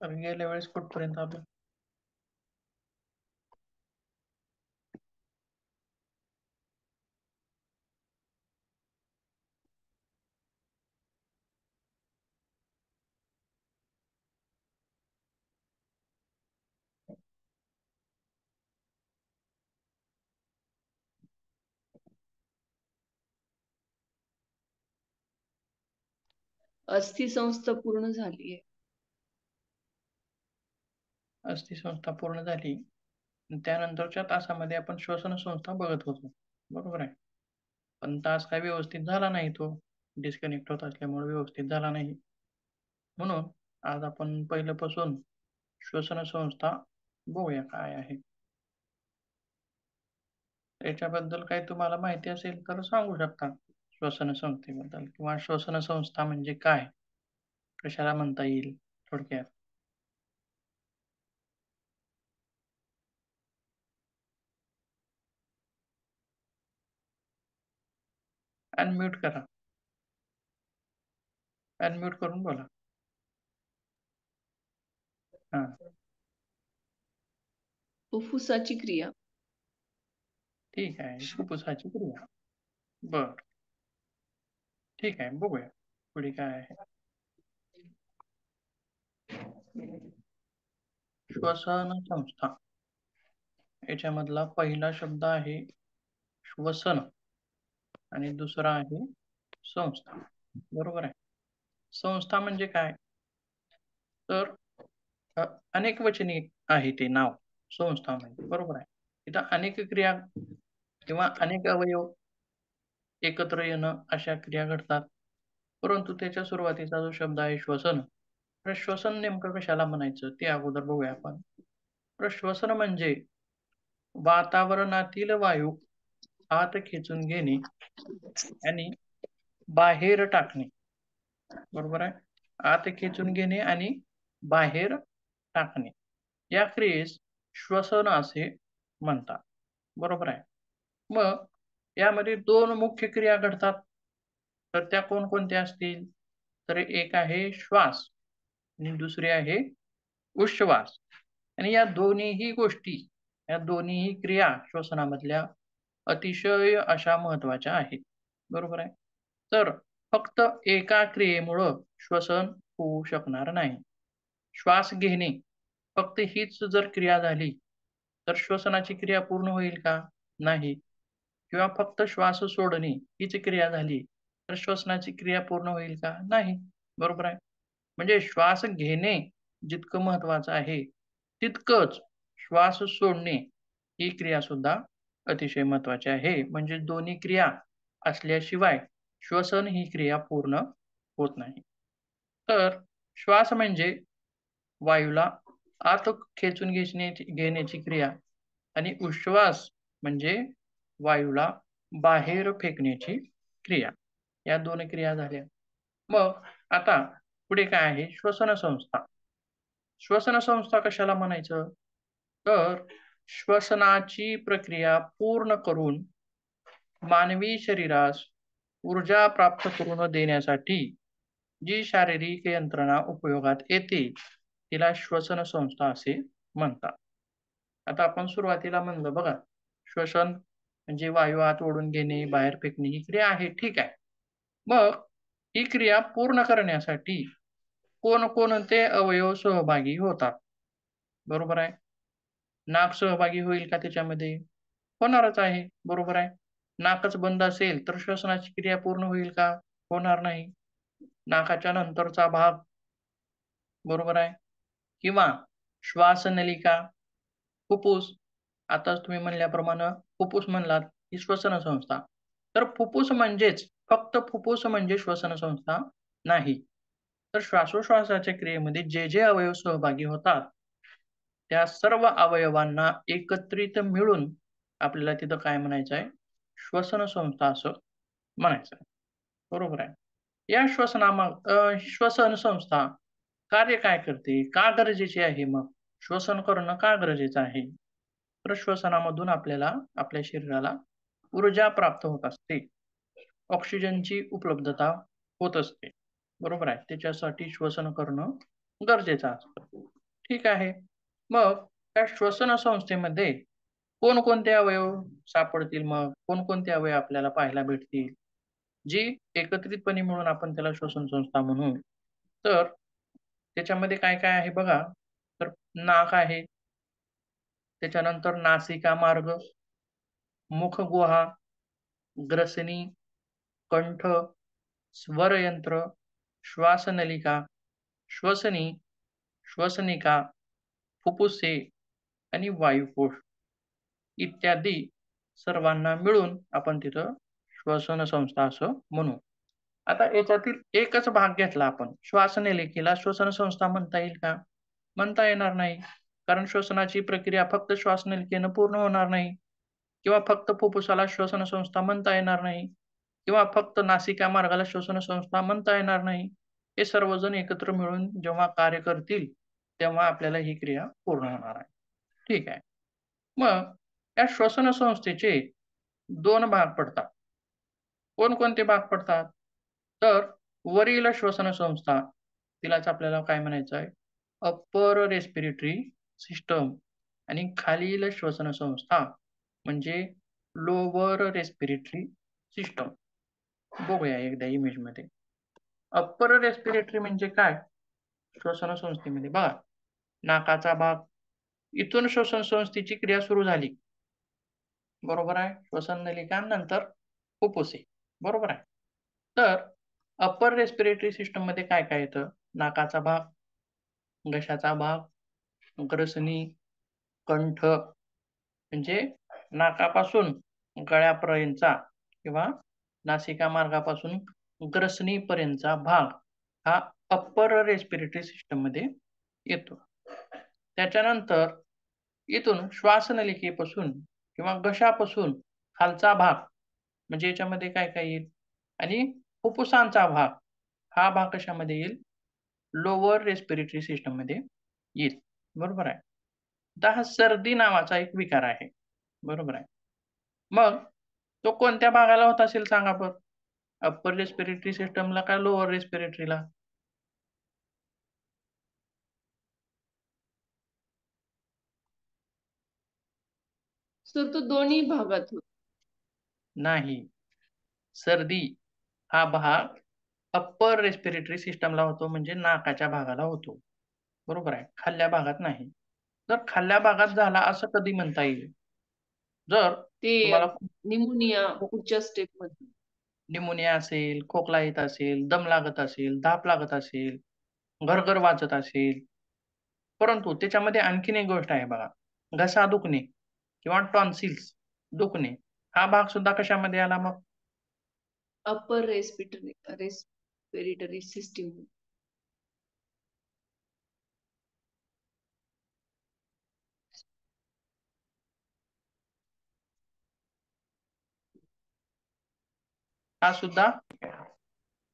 तर गेल्या वेळेस कुठपर्यंत आलो? अस्थिसंस्था पूर्ण झाली आहे. अस्थिसंस्था पूर्ण झाली. त्यानंतरच्या तासामध्ये आपण श्वसन संस्था बघत होतो. बरोबर आहे. पण तास काही व्यवस्थित झाला नाही तो. डिस्कनेक्ट होत असल्यामुळे व्यवस्थित झाला नाही. म्हणून आज आपण पहिल्यापासून श्वसन संस्था बघूया काय आहे. याच्याबद्दल काही तुम्हाला माहिती असेल तर सांगू शकता श्वसन संस्थेबद्दल किंवा श्वसन संस्था म्हणजे काय? कशाला म्हणता येईल थोडक्यात? अनम्यूट करा. अनम्यूट करून बोला. हां, फुफ्फुसाची क्रिया. ठीक आहे. फुफ्फुसाची क्रिया. बरं. ठीक आहे. बघूया. पुढे काय आहे? श्वसन संस्था. याच्यामधला पहिला शब्द आहे श्वसन आणि दुसरा आहे संस्था. बरोबर आहे. संस्था म्हणजे काय? तर अ, अनेकवचनी आहे ते नाव संस्था म्हणजे. बरोबर आहे. तिथं अनेक क्रिया किंवा अनेक अवयव एकत्र येणं अशा क्रिया घडतात. परंतु त्याच्या सुरुवातीचा जो शब्द आहे श्वसन, तर श्वसन नेमकं कशाला म्हणायचं ते अगोदर बघूया आपण. तर श्वसन म्हणजे वातावरणातील वायू आत खेचून घेणे आणि बाहेर टाकणे. बरोबर आहे. आत खेचून घेणे आणि बाहेर टाकणे. या क्रियेस श्वसन असे म्हणतात. बरोबर आहे. मग यामध्ये 2 मुख्य क्रिया घडतात. तर त्या कोणकोणत्या असतील? तर एक आहे श्वास आणि दुसरी आहे उच्छ्वास. आणि या दोन्हीही गोष्टी, या दोन्हीही क्रिया श्वसनामधल्या अतिशय अशा महत्त्वाच्या आहेत. बरोबर आहे. तर फक्त एका क्रियेमुळं श्वसन होऊ शकणार नाही. श्वास घेणे फक्त हीच जर क्रिया झाली, तर श्वसनाची क्रिया पूर्ण होईल का? नाही. किंवा फक्त श्वास सोडणे हीच क्रिया झाली, तर श्वसनाची क्रिया पूर्ण होईल का? नाही. बरोबर आहे. म्हणजे श्वास घेणे जितकं महत्त्वाचं आहे, तितकंच श्वास सोडणे ही क्रियासुद्धा अतिशय महत्त्वाची आहे. म्हणजे दोन्ही क्रिया असल्याशिवाय श्वसन ही क्रिया पूर्ण होत नाही. तर श्वास म्हणजे वायूला आत खेचून घेण्याची क्रिया आणि उच्छ्वास म्हणजे वायूला बाहेर फेकण्याची क्रिया. या 2 क्रिया झाल्या. मग आता पुढे काय आहे? श्वसन संस्था. श्वसन संस्था कशाला म्हणायचं? तर श्वसनाची प्रक्रिया पूर्ण करून मानवी शरीरास ऊर्जा प्राप्त करून देण्यासाठी जी शारीरिक यंत्रणा उपयोगात येते, तिला श्वसन संस्था असे म्हणतात. आता आपण सुरुवातीला म्हणलं बघा, श्वसन म्हणजे वायू आत ओढून घेणे, बाहेर फेकणे ही क्रिया आहे, ठीक आहे. मग ही क्रिया पूर्ण करण्यासाठी कोणकोणते अवयव सहभागी होतात? बरोबर आहे. नाक सहभागी होईल का त्याच्यामध्ये? होणारच आहे. बरोबर आहे. नाकच बंद असेल तर श्वसनाची क्रिया पूर्ण होईल का? होणार नाही. नाकाच्या नंतरचा भाग, बरोबर आहे. किंवा श्वासनलिका, फुफ्फुस. आताच तुम्ही म्हणल्याप्रमाणे फुफ्फुस म्हणलात, ही श्वसन संस्था. तर फुफ्फुस म्हणजेच फक्त फुफ्फुस म्हणजे श्वसन संस्था नाही. तर श्वासोश्वासाच्या क्रियेमध्ये जे जे अवयव सहभागी होतात, त्या सर्व अवयवांना एकत्रित मिळून आपल्याला तिथं काय म्हणायचं आहे? श्वसन संस्था असं म्हणायचं आहे. बरोबर आहे. या श्वसन संस्था कार्य काय करते? का गरजेची आहे मग? श्वसन करणं का गरजेचं आहे? तर श्वसनामधून आपल्याला आपल्या शरीराला ऊर्जा प्राप्त होत असते. ऑक्सिजनची उपलब्धता होत असते. बरोबर आहे. त्याच्यासाठी श्वसन करणं गरजेचं असतं. ठीक आहे. मग त्या श्वसन संस्थेमध्ये कोणकोणते अवयव सापडतील मग? कोणकोणते अवयव आपल्याला पाहायला भेटतील? जी एकत्रितपणे मिळून आपण त्याला श्वसन संस्था म्हणू. तर त्याच्यामध्ये काय-काय आहे बघा. तर नाक आहे, त्याच्यानंतर नासिका मार्ग, मुखगुहा, ग्रसनी, कंठ, स्वरयंत्र, श्वासनलिका, श्वसनी, श्वसनिका, फुफ्फुसे आणि वायुकोश इत्यादी सर्वांना मिळून आपण तिथं श्वसन संस्था असं म्हणू. आता याच्यातील एकच भाग घेतला आपण. श्वासनलिकेला श्वसन संस्था म्हणता येईल का? म्हणता येणार नाही. कारण श्वसनाची प्रक्रिया फक्त श्वासनलिकेनं पूर्ण होणार नाही किंवा फक्त फुफ्फुसाला श्वसन संस्था म्हणता येणार नाही किंवा फक्त नासिका मार्गाला श्वसन संस्था म्हणता येणार नाही. हे सर्वजण एकत्र मिळून जेव्हा कार्य करतील, तेव्हा आपल्याला ही क्रिया पूर्ण होणार आहे. ठीक आहे. मग या श्वसन संस्थेचे 2 भाग पडतात. कोणकोणते भाग पडतात? तर वरील श्वसन संस्था, तिलाच आपल्याला काय म्हणायचं आहे? अप्पर रेस्पिरेटरी सिस्टम आणि खालील श्वसन संस्था म्हणजे लोवर रेस्पिरेटरी सिस्टम. बघूया एकदा इमेजमध्ये. अप्पर रेस्पिरेटरी म्हणजे काय? श्वसन संस्थेमध्ये बघा, नाकाचा भाग. इथून श्वसन संस्थेची क्रिया सुरू झाली. बरोबर आहे. श्वसन नलिका नंतर फुफ्फुसे. बरोबर आहे. तर अप्पर रेस्पिरेटरी सिस्टम मध्ये काय-काय येतं? नाकाचा भाग, घशाचा भाग, ग्रसनी, कंठ म्हणजे नाकापासून गळ्यापर्यंतचा किंवा नासिका मार्गापासून ग्रसनीपर्यंतचा भाग हा अप्पर रेस्पिरेटरी सिस्टम मध्ये येतो. त्याच्यानंतर इथून श्वासनलिकेपासून किंवा घशापासून खालचा भाग म्हणजे याच्यामध्ये काय-काय येईल? आणि फुफ्फुसांचा भाग, हा भाग कशामध्ये येईल? लोअर रेस्पिरेटरी सिस्टममध्ये येईल. बरोबर आहे. आता हा सर्दी नावाचा एक विकार आहे. बरोबर आहे. मग तो कोणत्या भागाला होत असेल सांगा बरं? अप्पर रेस्पिरेटरी सिस्टमला का लोअर रेस्पिरेटरीला? सर तो दोन्ही भागात होतो. नाही. सर्दी हा भाग अप्पर रेस्पिरेटरी सिस्टमला होतो म्हणजे नाकाच्या भागाला होतो. बरोबर आहे. खालच्या भागात नाही. तर खालच्या भागात झाला असं कधी म्हणता येईल? जर ते तुम्हाला निमोनिया पुढच्या स्टेपमध्ये. निमोनिया असेल, खोकला येत असेल, दम लागत असेल, धाप लागत असेल, घरघर वाजत असेल, परंतु त्याच्यामध्ये आणखीन एक गोष्ट आहे बघा. घसा दुखणे किंवा टॉन्सिल्स दुखणे हा भाग सुद्धा कशामध्ये आला मग? Upper respiratory system. हा सुद्धा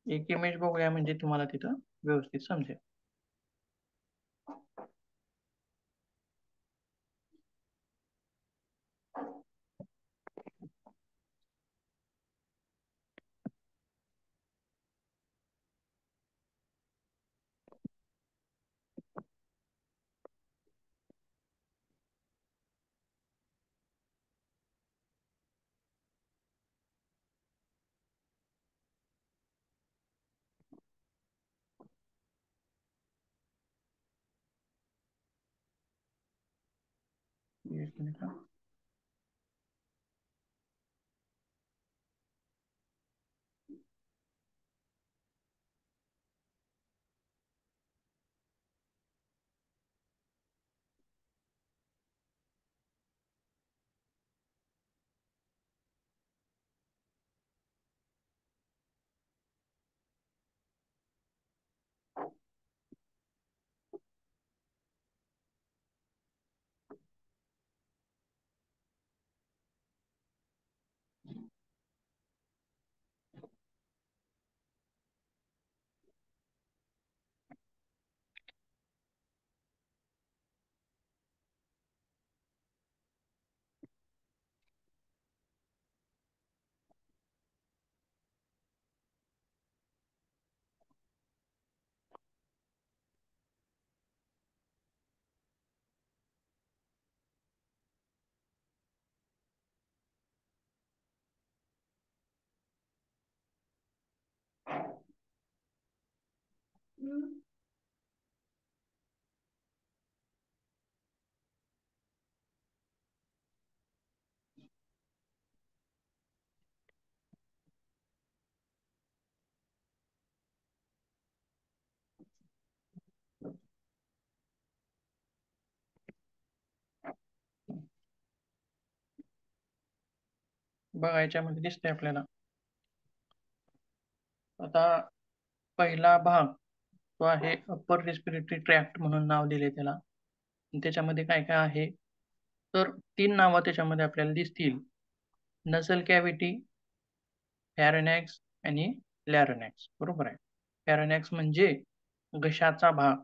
एक इमेज बघूया म्हणजे तुम्हाला तिथं व्यवस्थित समजेल. एक मिनिट हा. बघा याच्यामध्ये दिसतंय आपल्याला. आता पहिला भाग तो आहे अप्पर रेस्पिरेटरी ट्रॅक्ट म्हणून नाव दिले त्याला. त्याच्यामध्ये काय काय आहे, तर 3 नावं त्याच्यामध्ये आपल्याला दिसतील. नसल कॅव्हिटी, फॅरेनॅक्स आणि लॅरेनॅक्स. बरोबर आहे. फॅरेनॅक्स म्हणजे घशाचा भाग,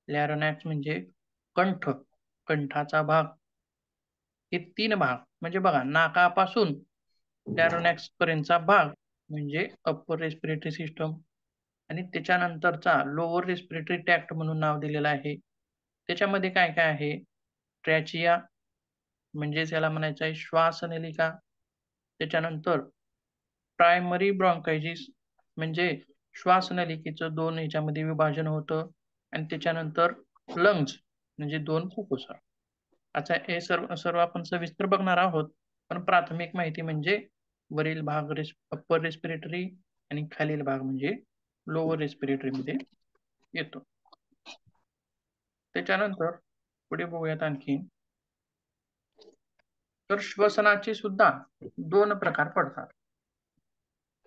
लॅरेनॅक्स म्हणजे कंठ, कंठाचा भाग. हे 3 भाग म्हणजे बघा, नाकापासून लॅरेनॅक्स पर्यंतचा भाग म्हणजे अप्पर रेस्पिरेटरी सिस्टम, आणि त्याच्यानंतरचा लोअर रेस्पिरेटरी ट्रॅक्ट म्हणून नाव दिलेलं आहे. त्याच्यामध्ये काय काय आहे, ट्रॅचिया म्हणजे याला म्हणायचं आहे श्वासनलिका. त्याच्यानंतर प्रायमरी ब्रॉन्कायटिस म्हणजे श्वासनलिकेचं 2 ह्याच्यामध्ये विभाजन होतं, आणि त्याच्यानंतर लंग्स म्हणजे 2 फुफ्फुस. अच्छा, हे सर्व सर्व आपण सविस्तर बघणार आहोत, पण प्राथमिक माहिती म्हणजे वरील भाग अप्पर रेस्पिरेटरी आणि खालील भाग म्हणजे लोअर रेस्पिरेटरी मध्ये येतो. त्याच्यानंतर पुढे बघूयात आणखी, तर श्वसनाचे सुद्धा 2 प्रकार पडतात.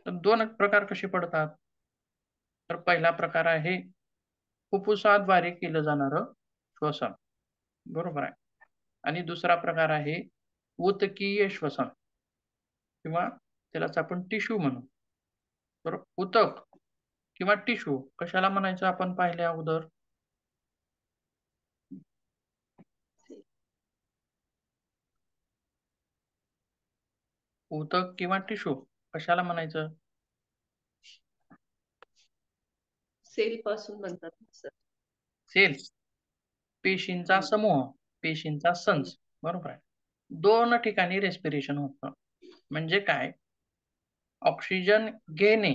तर 2 प्रकार कसे पडतात, तर पहिला प्रकार आहे फुफ्फुसाद्वारे केलं जाणारं श्वसन. बरोबर आहे. आणि दुसरा प्रकार आहे ऊतकीय श्वसन, किंवा त्यालाच आपण टिश्यू म्हणू. तर ऊतक किंवा टिश्यू कशाला म्हणायचं आपण पाहिले अगोदर, ऊतक किंवा टिश्यू कशाला म्हणायचं? सेल पासून बनतात सर. सेल्स, पेशींचा समूह, पेशींचा संच. बरोबर आहे. 2 ठिकाणी रेस्पिरेशन होतं. म्हणजे काय, ऑक्सिजन घेणे.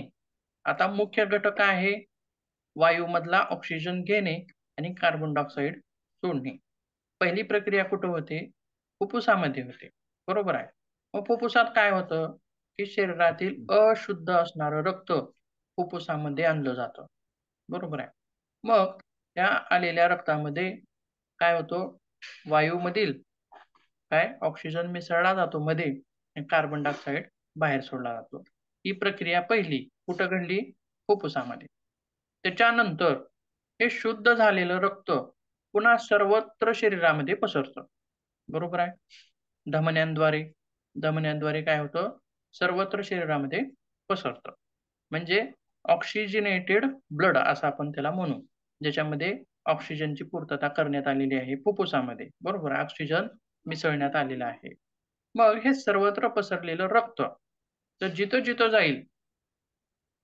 आता मुख्य घटक आहे वायूमधला ऑक्सिजन घेणे आणि कार्बन डायऑक्साइड सोडणे. पहिली प्रक्रिया कुठं होते, फुफ्फुसामध्ये होते. बरोबर आहे. मग फुफ्फुसात काय होतं, की शरीरातील अशुद्ध असणारं रक्त फुफ्फुसामध्ये आणलं जातं. बरोबर आहे. मग त्या आलेल्या रक्तामध्ये काय होतं, वायूमधील काय ऑक्सिजन मिसळला जातो मध्ये, आणि कार्बन डायऑक्साइड बाहेर सोडला जातो. ही प्रक्रिया पहिली कुठं घडली, फुफ्फुसामध्ये. त्याच्यानंतर हे शुद्ध झालेलं रक्त पुन्हा सर्वत्र शरीरामध्ये पसरतं. बरोबर आहे. धमन्यांद्वारे, धमन्यांद्वारे काय होतं, सर्वत्र शरीरामध्ये पसरतं. म्हणजे ऑक्सिजनेटेड ब्लड असं आपण त्याला म्हणू, ज्याच्यामध्ये ऑक्सिजनची पूर्तता करण्यात आलेली आहे फुफ्फुसामध्ये. बरोबर, ऑक्सिजन मिसळण्यात आलेलं आहे. मग हे सर्वत्र पसरलेलं रक्त तर जिथं जिथं जाईल,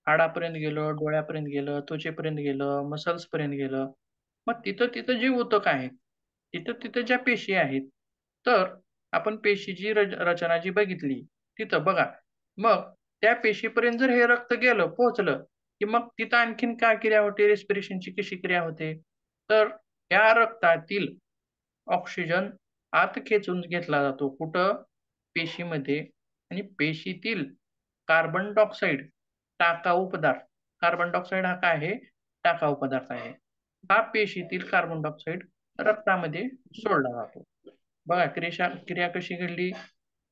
हाडापर्यंत गेलं, डोळ्यापर्यंत गेलं, त्वचेपर्यंत गेलं, मसल्स पर्यंत गेलं, मग तिथं तिथं जे ऊतक आहेत, तिथं तिथं ज्या पेशी आहेत, तर आपण पेशीची रचना जी बघितली तिथं बघा, मग त्या पेशीपर्यंत जर हे रक्त गेलं, पोहोचलं, की मग तिथं आणखीन काय क्रिया होते, रेस्पिरेशनची कशी क्रिया होते, तर या रक्तातील ऑक्सिजन आत खेचून घेतला जातो. कुठं, पेशीमध्ये. आणि पेशीतील कार्बन डायऑक्साइड टाकाऊ पदार्थ, कार्बन डायऑक्साइड हा काय आहे, टाकाऊ पदार्थ आहे. हा पेशीतील कार्बन डायऑक्साइड रक्तामध्ये सोडला जातो. बघा क्रिया कशी घडली,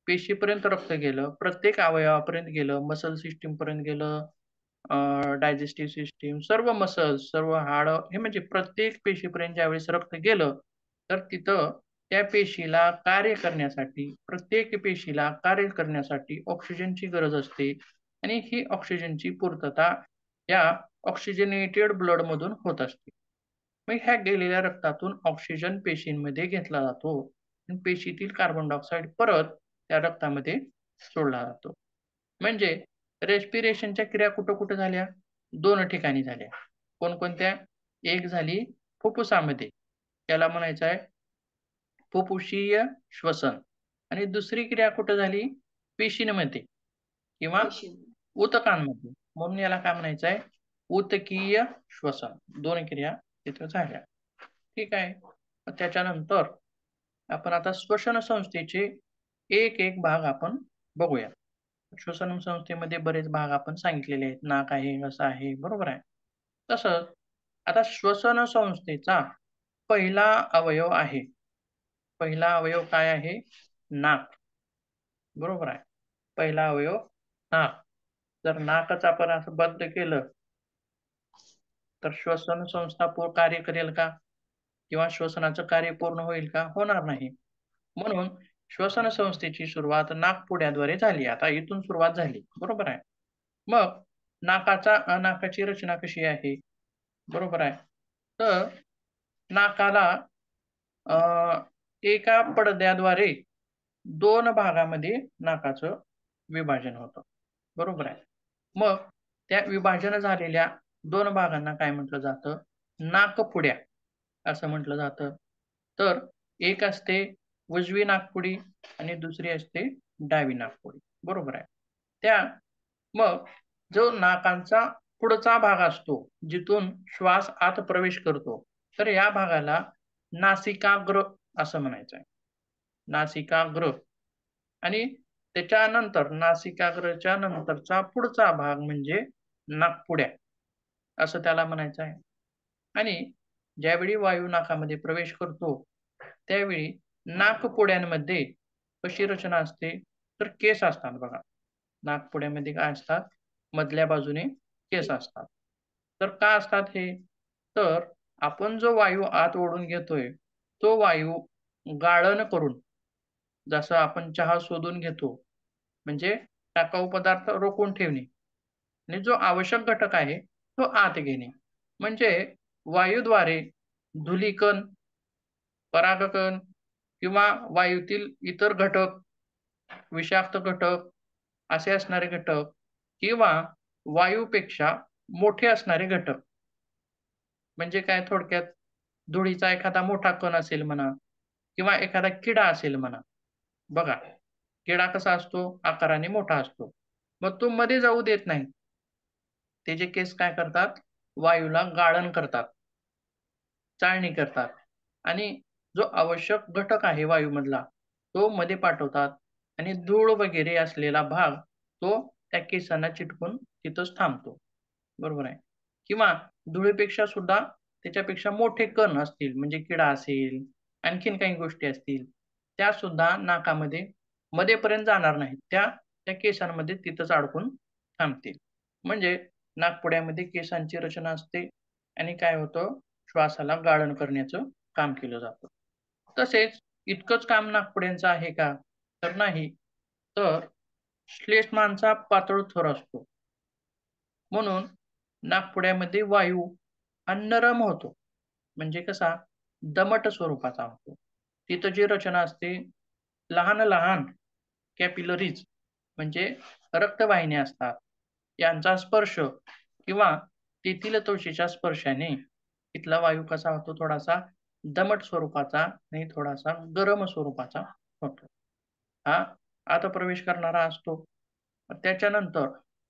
पेशीपर्यंत रक्त गेलं, प्रत्येक अवयवापर्यंत गेलं, मसल सिस्टीम पर्यंत गेलं, डायजेस्टिव्ह सिस्टीम, सर्व मसल्स, सर्व हाडं, हे म्हणजे प्रत्येक पेशीपर्यंत ज्यावेळेस रक्त गेलं, तर तिथं त्या पेशीला कार्य करण्यासाठी, प्रत्येक पेशीला कार्य करण्यासाठी ऑक्सिजनची गरज असते, आणि ही ऑक्सिजनची पूर्तता या ऑक्सिजनेटेड ब्लड मधून होत असते. मग ह्या गेलेल्या रक्तातून ऑक्सिजन पेशींमध्ये घेतला जातो, आणि पेशीतील कार्बन डायऑक्साइड परत त्या रक्तामध्ये सोडला जातो. म्हणजे रेस्पिरेशनच्या क्रिया कुठं कुठं झाल्या, 2 ठिकाणी झाल्या. कोणकोणत्या, एक झाली फुफ्फुसामध्ये, त्याला म्हणायचं आहे फुफ्फुसीय श्वसन, आणि दुसरी क्रिया कुठं झाली, पेशींमध्ये किंवा ऊतकांमध्ये, म्हणून याला काय म्हणायचं आहे, उत्तकीय श्वसन, दोन क्रिया तिथे झाल्या. ठीक आहे. त्याच्यानंतर आपण आता श्वसन संस्थेचे एक एक भाग आपण बघूया. श्वसन संस्थेमध्ये बरेच भाग आपण सांगितलेले आहेत. नाक आहे, घसा आहे, बरोबर आहे. तसंच आता श्वसन संस्थेचा पहिला अवयव आहे. पहिला अवयव काय आहे? नाक. बरोबर आहे. पहिला अवयव नाक. जर नाकच आपण असं बंद केलं तर श्वसन संस्था कार्य करेल का? किंवा श्वसनाचं कार्य पूर्ण होईल का? होणार नाही. म्हणून श्वसन संस्थेची सुरुवात नाकपुड्याद्वारे झाली. आता इथून सुरुवात झाली. बरोबर आहे. मग नाकाची रचना कशी आहे? बरोबर आहे. तर नाकाला एका पडद्याद्वारे 2 भागामध्ये नाकाचं विभाजन होतं. बरोबर आहे. मग त्या विभाजन झालेल्या 2 भागांना काय म्हटलं जातं? नाकपुड्या असं म्हटलं जातं. तर एक असते उजवी नाकपुडी आणि दुसरी असते डावी नाकपुडी. बरोबर आहे. मग जो नाकाचा पुढचा भाग असतो, जिथून श्वास आत प्रवेश करतो, तर या भागाला नासिकाग्र असं म्हणायचं आहे. नासिकाग्र आणि त्याच्यानंतर नासिकाग्रच्या नंतरचा पुढचा भाग म्हणजे नाकपुड्या असं त्याला म्हणायचं आहे. आणि ज्यावेळी वायू नाकामध्ये प्रवेश करतो, त्यावेळी नाकपुड्यांमध्ये कशी रचना असते? तर केस असतात बघा. नाकपुड्यामध्ये काय असतात? मधल्या बाजूने केस असतात. तर का असतात हे? तर आपण जो वायू आत ओढून घेतोय, तो वायू गाळण करून, जसं आपण चहा शोधून घेतो, म्हणजे टाकाऊ पदार्थ रोखून ठेवणे आणि जो आवश्यक घटक आहे, तो आत घेणे. म्हणजे वायूद्वारे धूलिकण, परागकण किंवा वायूतील इतर घटक, विषाक्त घटक असे असणारे घटक किंवा वायूपेक्षा मोठे असणारे घटक. म्हणजे काय थोडक्यात? धुळीचा एखादा मोठा कण असेल म्हणा किंवा एखादा किडा असेल म्हणा. बघा, किडा कसा असतो? आकाराने मोठा असतो. मग तो मध्ये जाऊ देत नाही. त्याचे केस काय करतात? वायूला गाळण करतात, चाळणी करतात आणि जो आवश्यक घटक आहे वायूमधला, तो मध्ये पाठवतात आणि धूळ वगैरे असलेला भाग तो त्या केसांना चिटकून तिथंच थांबतो. बरोबर आहे. किंवा धुळीपेक्षा सुद्धा त्याच्यापेक्षा मोठे कण असतील, म्हणजे किडा असेल, आणखीन काही गोष्टी असतील, त्या सुद्धा नाकामध्ये मध्येपर्यंत जाणार नाहीत. त्या त्या केसांमध्ये तिथंच अडकून थांबतील. म्हणजे नाकपुड्यामध्ये केसांची रचना असते आणि काय होतं? श्वासाला गाळण करण्याचं काम केलं जातं. तसेच इतकंच काम नाकपुड्यांचं आहे का? तर नाही. तर श्लेष्मांचा पातळ थर असतो. म्हणून नाकपुड्यामध्ये वायू हा नरम होतो. म्हणजे कसा? दमट स्वरूपाचा होतो. तिथं जी रचना असते, लहान-लहान कॅपिलरीज म्हणजे रक्तवाहिन्या असतात. यांचा स्पर्श किंवा तेथील त्वचेच्या स्पर्शाने इथला वायू कसा होतो? थोडासा दमट स्वरूपाचा आणि थोडासा गरम स्वरूपाचा होतो. हा आत प्रवेश करणारा असतो. त्याच्यानंतर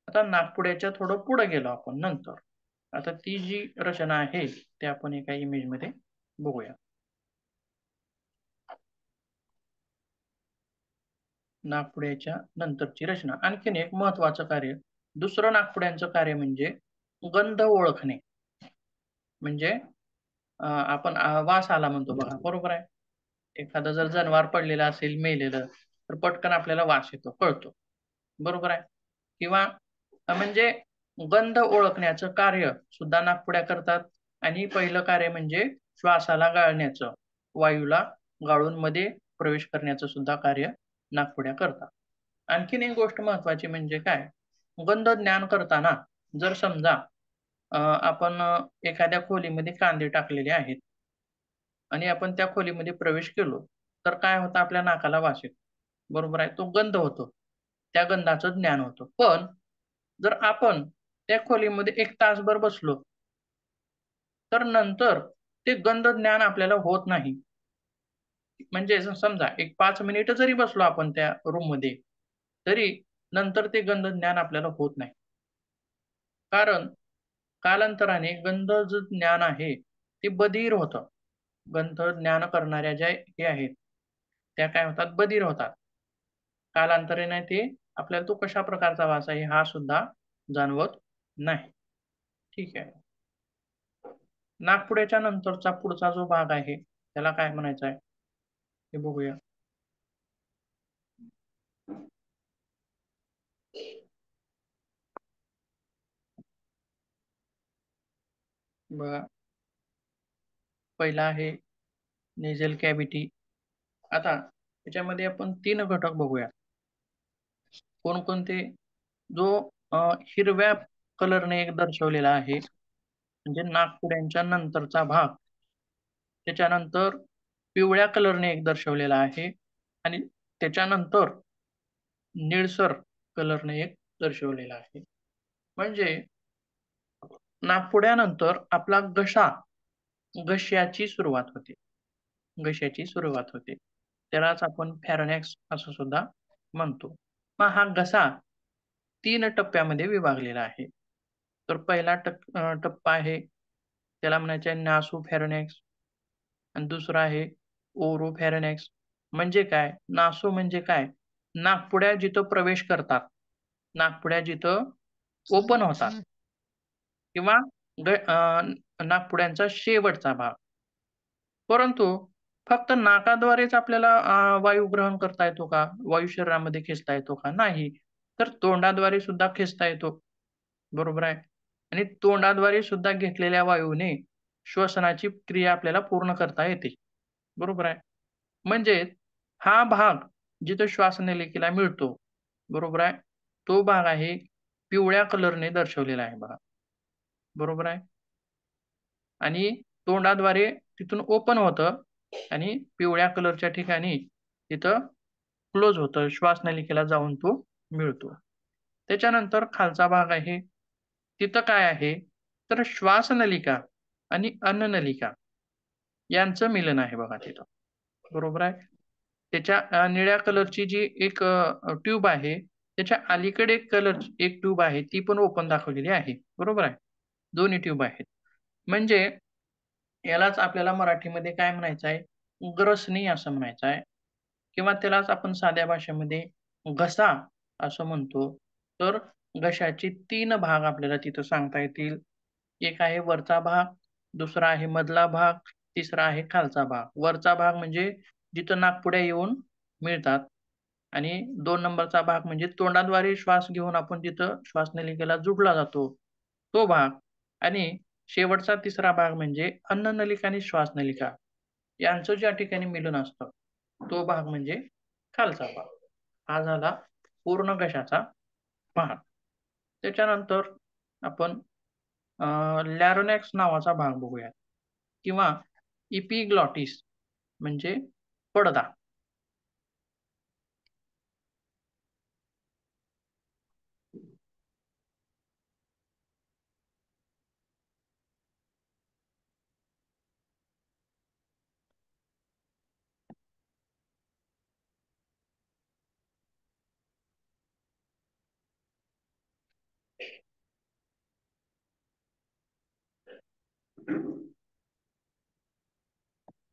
आता नाकपुड्याच्या थोडं पुढे गेलो आपण नंतर. आता ती जी रचना आहे, ते आपण एका इमेजमध्ये बघूया. नाकपुड्याच्या नंतरची रचना. आणखीन एक महत्त्वाचं कार्य, दुसरं नाकपुड्यांचं कार्य म्हणजे गंध ओळखणे. म्हणजे आपण वास आला म्हणतो बघा, बरोबर आहे. एखादं जर जनावर पडलेलं असेल, मेलेलं, तर पटकन आपल्याला वास येतो, कळतो. बरोबर आहे. किंवा म्हणजे गंध ओळखण्याचं कार्य सुद्धा नाकपुड्या करतात आणि पहिलं कार्य म्हणजे श्वासाला गाळण्याचं, वायूला गाळून मध्ये प्रवेश करण्याचं सुद्धा कार्य नाकपुड्या करतात. आणखीन एक गोष्ट महत्त्वाची म्हणजे काय? गंध ज्ञान करताना जर समजा आपण एखाद्या खोलीमध्ये कांदे टाकलेले आहेत आणि आपण त्या खोलीमध्ये प्रवेश केलो, तर काय होतं? आपल्या नाकाला वास येतो. बरोबर आहे. तो गंध होतो. त्या गंधाचं ज्ञान होतं. पण जर आपण त्या खोलीमध्ये 1 तासभर बसलो, तर नंतर ते गंध ज्ञान आपल्याला होत नाही. म्हणजे समजा एक 5 मिनिटं जरी बसलो आपण त्या रूममध्ये, तरी नंतर ते गंध ज्ञान आपल्याला होत नाही. कारण कालांतराने गंध जे ज्ञान आहे ते बधीर होतं. गंध ज्ञान करणाऱ्या ज्या हे आहेत त्या काय होतात, बधीर होतात. कालांतराने ते आपल्याला तो कशा प्रकारचा वास आहे हा सुद्धा जाणवत नाही. ठीक आहे. नाकपुड्याच्या नंतरचा पुढचा जो भाग आहे त्याला काय म्हणायचं आहे ते बघूया. बघा, पहिला आहे नेझल कॅव्हिटी. आता त्याच्यामध्ये आपण 3 घटक बघूया. कोणकोणते? जो हिरव्या कलरने एक दर्शवलेला आहे म्हणजे नाकपुड्यांच्या नंतरचा भाग. त्याच्यानंतर पिवळ्या कलरने एक दर्शवलेला आहे आणि त्याच्यानंतर निळसर कलरने एक दर्शवलेला आहे. म्हणजे नाकपुड्यानंतर आपला घश्याची सुरुवात होते. घश्याची सुरुवात होते. त्यालाच आपण फॅरोनेक्स असं सुद्धा म्हणतो. मग हा घसा 3 टप्प्यामध्ये विभागलेला आहे. तर पहिला टप्पा आहे त्याला म्हणायचं आहे नासोफॅरिन्क्स आणि दुसरा आहे ओरोफॅरिन्क्स. म्हणजे काय? नासो म्हणजे काय? नाकपुड्या जिथं प्रवेश करतात, नाकपुड्या जिथं ओपन होतात किंवा नाकपुड्यांचा शेवटचा भाग. परंतु फक्त नाकाद्वारेच आपल्याला वायू ग्रहण करता येतो का? वायू शरीरामध्ये खेचता येतो का? नाही. तर तोंडाद्वारे सुद्धा खेचता येतो. बरोबर आहे. आणि तोंडाद्वारे सुद्धा घेतलेल्या वायूने श्वसनाची क्रिया आपल्याला पूर्ण करता येते. बरोबर आहे. म्हणजे हा भाग जिथं श्वासनलिकेला मिळतो, बरोबर आहे. तो भाग आहे पिवळ्या कलरने दर्शवलेला आहे बघा. बरोबर आहे. आणि तोंडाद्वारे तिथून ओपन होतं आणि पिवळ्या कलरच्या ठिकाणी तिथं क्लोज होतं. श्वासनलिकेला जाऊन तो मिळतो. त्याच्यानंतर खालचा भाग आहे. तिथं काय आहे? तर श्वासनलिका आणि अन्ननलिका यांचं मिलन आहे बघा तिथं. बरोबर आहे. त्याच्या निळ्या कलरची जी एक ट्यूब आहे, त्याच्या अलीकडे एक ट्यूब आहे, ती पण ओपन दाखवलेली आहे. बरोबर आहे. दोन्ही ट्यूब आहेत. म्हणजे यालाच आपल्याला मराठीमध्ये काय म्हणायचं आहे? ग्रसनी असं म्हणायचं आहे किंवा त्यालाच आपण साध्या भाषेमध्ये घसा असं म्हणतो. तर घशाचे 3 भाग आपल्याला तिथं सांगता येतील. एक आहे वरचा भाग, दुसरा आहे मधला भाग, तिसरा आहे खालचा भाग. वरचा भाग म्हणजे जिथं नाकपुड्या येऊन मिळतात आणि 2 नंबरचा भाग म्हणजे तोंडाद्वारे श्वास घेऊन आपण तिथं श्वासनलिकेला जोडला जातो, तो भाग. आणि शेवटचा तिसरा भाग म्हणजे अन्ननलिका आणि श्वासनलिका यांचं ज्या ठिकाणी मिलन असतं, तो भाग म्हणजे खालचा भाग. हा झाला पूर्ण घशाचा भाग. त्याच्यानंतर आपण लॅरोनॅक्स नावाचा भाग बघूया किंवा इपिग्लॉटिस म्हणजे पडदा.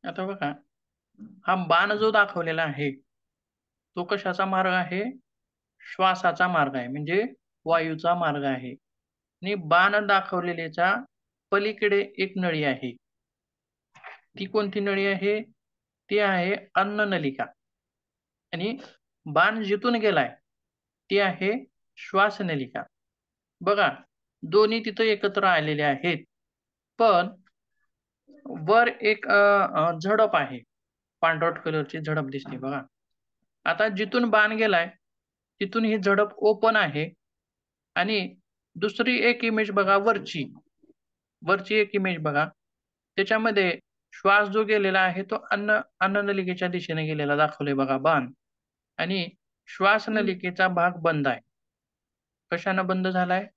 आता बघा, हा बाण जो दाखवलेला आहे, तो कशाचा मार्ग आहे? श्वासाचा मार्ग आहे, म्हणजे वायूचा मार्ग आहे. आणि बाण दाखवलेल्याच्या पलीकडे एक नळी आहे. ती कोणती नळी आहे? ती आहे अन्ननलिका. आणि बाण जिथून गेलाय ती आहे श्वासनलिका. बघा, दोन्ही तिथं एकत्र आलेले आहेत. पण वर एक झडप आहे. पांढरट कलरची झडप दिसते बघा. आता जिथून बाण गेलाय तिथून ही झडप ओपन आहे आणि दुसरी एक इमेज बघा वरची. वरची एक इमेज बघा. त्याच्यामध्ये श्वास जो गेलेला आहे तो अन्ननलिकेच्या दिशेने गेलेला दाखवलाय बघा बाण. आणि श्वासनलिकेचा भाग बंद आहे. कशानं बंद झालाय?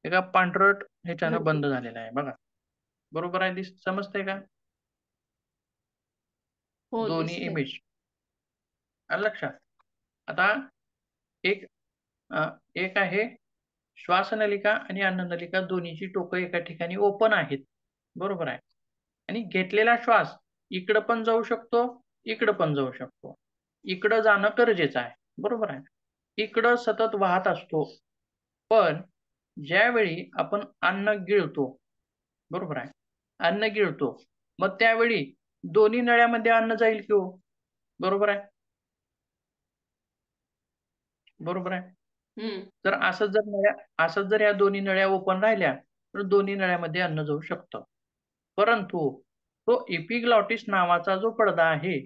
एका पांढरट ह्याच्यानं बंद झालेला आहे बघा. बरोबर आहे, समजतंय का? हो, दोन्ही दिसतंय. इमेज. आलं लक्षात? आता एक एक आहे श्वासनलिका आणि अन्ननलिका दोन्हीची टोकं एका ठिकाणी ओपन आहेत. बरोबर आहे. आणि घेतलेला श्वास इकडं पण जाऊ शकतो, इकडं पण जाऊ शकतो. इकडं जाणं गरजेचं आहे. बरोबर आहे. इकडं सतत वाहत असतो. पण ज्यावेळी आपण अन्न गिळतो, बरोबर आहे. अन्न गिळतो, मग त्यावेळी दोन्ही नळ्यामध्ये अन्न जाईल की हो? बरोबर आहे. बरोबर आहे. तर असंच जर या दोन्ही नळ्या ओपन राहिल्या, तर दोन्ही नळ्यामध्ये अन्न जाऊ शकतं. परंतु तो एपिग्लॉटिस नावाचा जो पडदा आहे,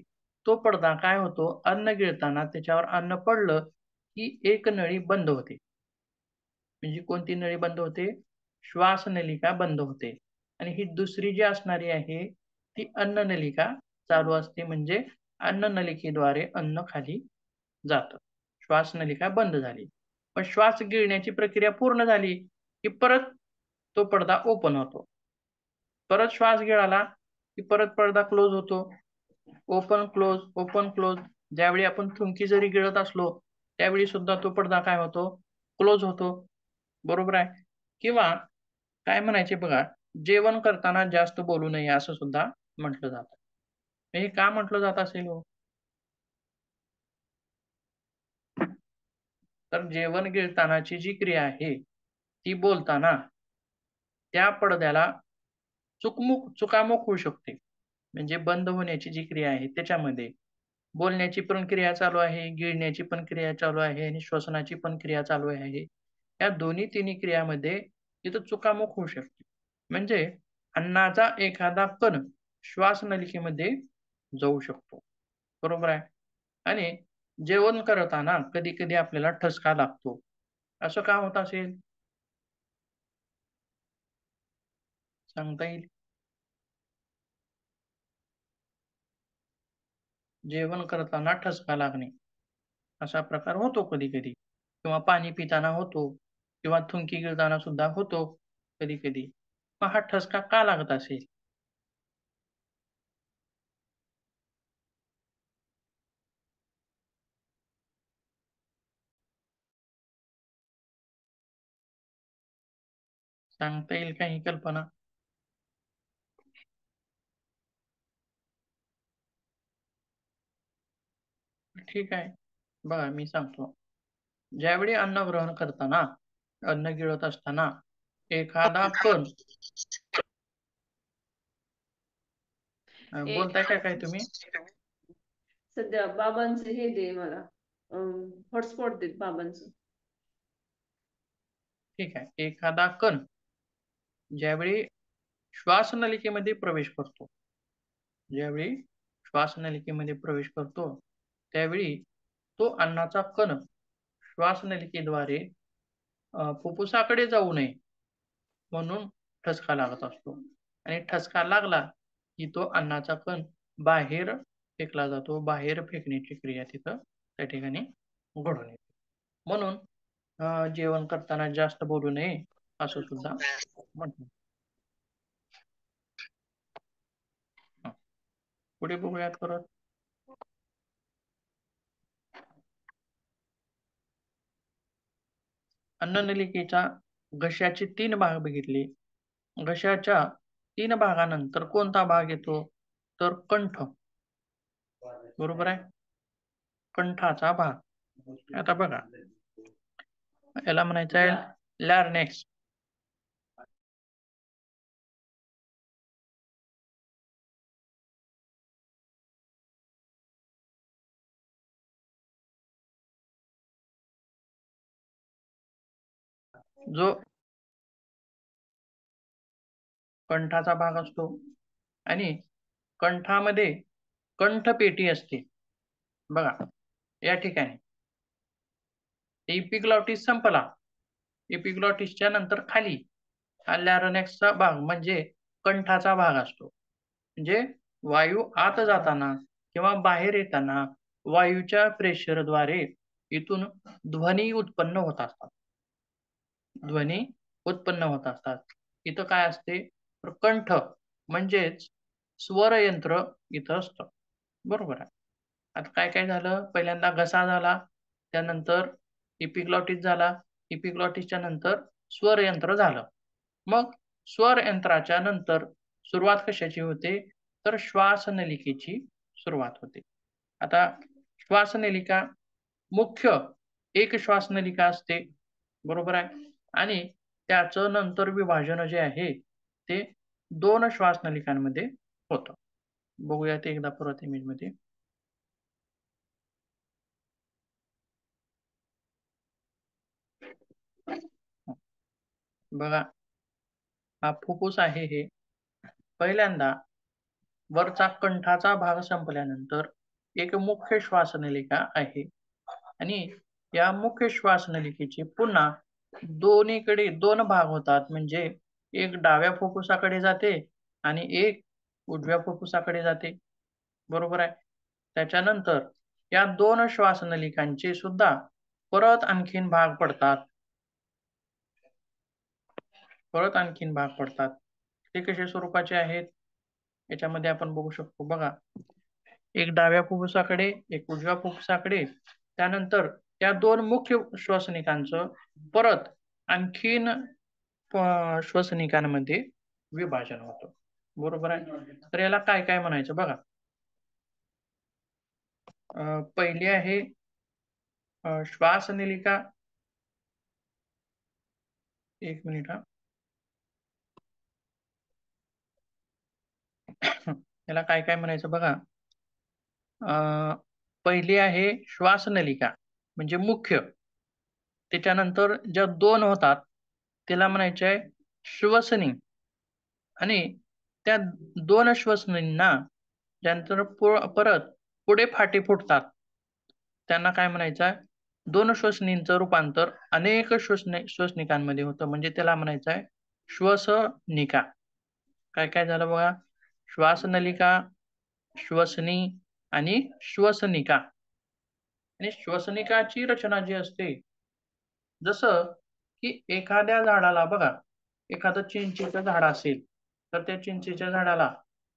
तो पडदा काय होतो, अन्न गिळताना त्याच्यावर अन्न पडलं, की एक नळी बंद होते. म्हणजे कोणती नळी बंद होते? श्वासनलिका बंद होते. आणि ही दुसरी जी असणारी आहे, ती अन्ननलिका चालू असते. म्हणजे अन्ननलिकेद्वारे अन्न खाली जातं. श्वासनलिका बंद झाली. मग श्वास गिळण्याची प्रक्रिया पूर्ण झाली, की परत तो पडदा ओपन होतो. परत श्वास गिळाला, की परत पडदा क्लोज होतो. Open close, open close. ज्यावेळी आपण थुंकी जरी गिळत असलो, त्यावेळी सुद्धा तो पडदा काय होतो? क्लोज होतो. बरोबर आहे. किंवा काय म्हणायचे बघा, जेवण करताना जास्त बोलू नये असं सुद्धा म्हटलं जातं. हे का म्हटलं जात असेल हो? तर जेवण गिळतानाची जी क्रिया आहे, ती बोलताना त्या पडद्याला चुकामुक होऊ शकते. म्हणजे बंद होण्याची जी क्रिया आहे त्याच्यामध्ये बोलण्याची पण क्रिया चालू आहे, गिळण्याची पण क्रिया चालू आहे आणि श्वसनाची पण क्रिया चालू आहे. या दोन्ही तिन्ही क्रियामध्ये तिथं चुकामुक होऊ शकते. म्हणजे अन्नाचा एखादा कण श्वासनलिकेमध्ये जाऊ शकतो. बरोबर आहे. आणि जेवण करताना कधी-कधी आपल्याला ठसका लागतो. असं का होत असेल? सांगता येईल? जेवण करताना ठसका लागणे, असा प्रकार होतो कधी-कधी किंवा पाणी पिताना होतो किंवा थुंकी गिळताना सुद्धा होतो कधी-कधी. मग हा ठसका का लागत असेल? सांगता येईल का ही कल्पना? ठीक आहे. बघा मी सांगतो. ज्यावेळी अन्न ग्रहण करताना, अन्न गिळत असताना एखादा कण एक बोलताय का काय तुम्ही? सध्या बाबांचं हे दे मला, हॉटस्पॉट दे बाबांचं. ठीक आहे. एखादा कण ज्यावेळी श्वासनलिकेमध्ये प्रवेश करतो, ज्यावेळी श्वासनलिकेमध्ये प्रवेश करतो, त्यावेळी तो अन्नाचा कण श्वासनलिकेद्वारे फुफ्फुसाकडे जाऊ नये म्हणून ठसका लागत असतो. आणि ठसका लागला, की तो अन्नाचा कण बाहेर फेकला जातो. बाहेर फेकण्याची क्रिया तिथं त्या ठिकाणी घडून येते. म्हणून जेवण करताना जास्त बोलू नये असं सुद्धा म्हणतात. हं. पुढे बघूयात परत. अन्ननलिकेच्या घशाचे 3 भाग बघितले. घशाच्या 3 भागानंतर कोणता भाग येतो? तर कंठ. बरोबर आहे. कंठाचा भाग. आता बघा, याला म्हणायचं आहे लॅरिंक्स. जो कंठाचा भाग असतो आणि कंठामध्ये कंठपेटी असते. बघा, या ठिकाणी एपिग्लॉटिस संपला. एपिग्लॉटिसच्या नंतर खाली हा लॅरिंक्सचा भाग म्हणजे कंठाचा भाग असतो. म्हणजे वायू आत जाताना किंवा बाहेर येताना वायूच्या प्रेशरद्वारे इथून ध्वनी उत्पन्न होत असतात. ध्वनी उत्पन्न होत असतात. इथं काय असते? तर कंठ म्हणजेच स्वरयंत्र इथं असतं. बरोबर आहे. आता काय काय झालं? पहिल्यांदा घसा झाला, त्यानंतर एपिग्लॉटिस झाला, इपिग्लॉटिसच्या नंतर स्वर यंत्र झालं. मग स्वर यंत्राच्या नंतर सुरुवात कशाची होते, तर श्वासनलिकेची सुरुवात होते. आता श्वासनलिका मुख्य एक श्वासनलिका असते, बरोबर आहे, आणि त्याचं नंतर विभाजन जे आहे ते 2 श्वासनलिकांमध्ये होतं. बघूया ते एकदा परत इमेजमध्ये. बघा, हा फुफ्फुस आहे. हे पहिल्यांदा वरचा कंठाचा भाग संपल्यानंतर एक मुख्य श्वासनलिका आहे आणि या मुख्य श्वासनलिकेचे पुन्हा दोन्हीकडे 2 भाग होतात. म्हणजे एक डाव्या फुफ्फुसाकडे जाते आणि एक उजव्या फुफ्फुसाकडे जाते, बरोबर आहे. त्याच्यानंतर या 2 श्वासनलिकांचे सुद्धा परत आणखीन भाग पडतात. ते कशा स्वरूपाचे आहेत याच्यामध्ये आपण बघू शकतो. बघा, एक डाव्या फुफ्फुसाकडे, एक उजव्या फुफ्फुसाकडे. त्यानंतर त्या 2 मुख्य श्वसनिकांचं परत आणखीन श्वसनिकांमध्ये विभाजन होतं, बरोबर आहे. तर याला काय काय म्हणायचं बघा. पहिली आहे श्वासनलिका. एक मिनिट हा. याला काय काय म्हणायचं बघा. पहिली आहे श्वासनलिका म्हणजे मुख्य. त्याच्यानंतर ज्या 2 होतात त्याला म्हणायचे आहे श्वसनी. आणि त्या 2 श्वसनींना ज्यांचं परत पुढे फाटे फुटतात त्यांना काय म्हणायचं आहे, 2 श्वसनींचं रूपांतर अनेक श्वसनिकांमध्ये होतं, म्हणजे त्याला म्हणायचं आहे श्वसनिका. काय काय झालं बघा, श्वासनलिका, श्वसनी आणि श्वसनिका. आणि श्वसनिकाची रचना जी असते, जसं की एखाद्या झाडाला बघा, एखादं चिंचेचं झाड असेल तर त्या चिंचेच्या झाडाला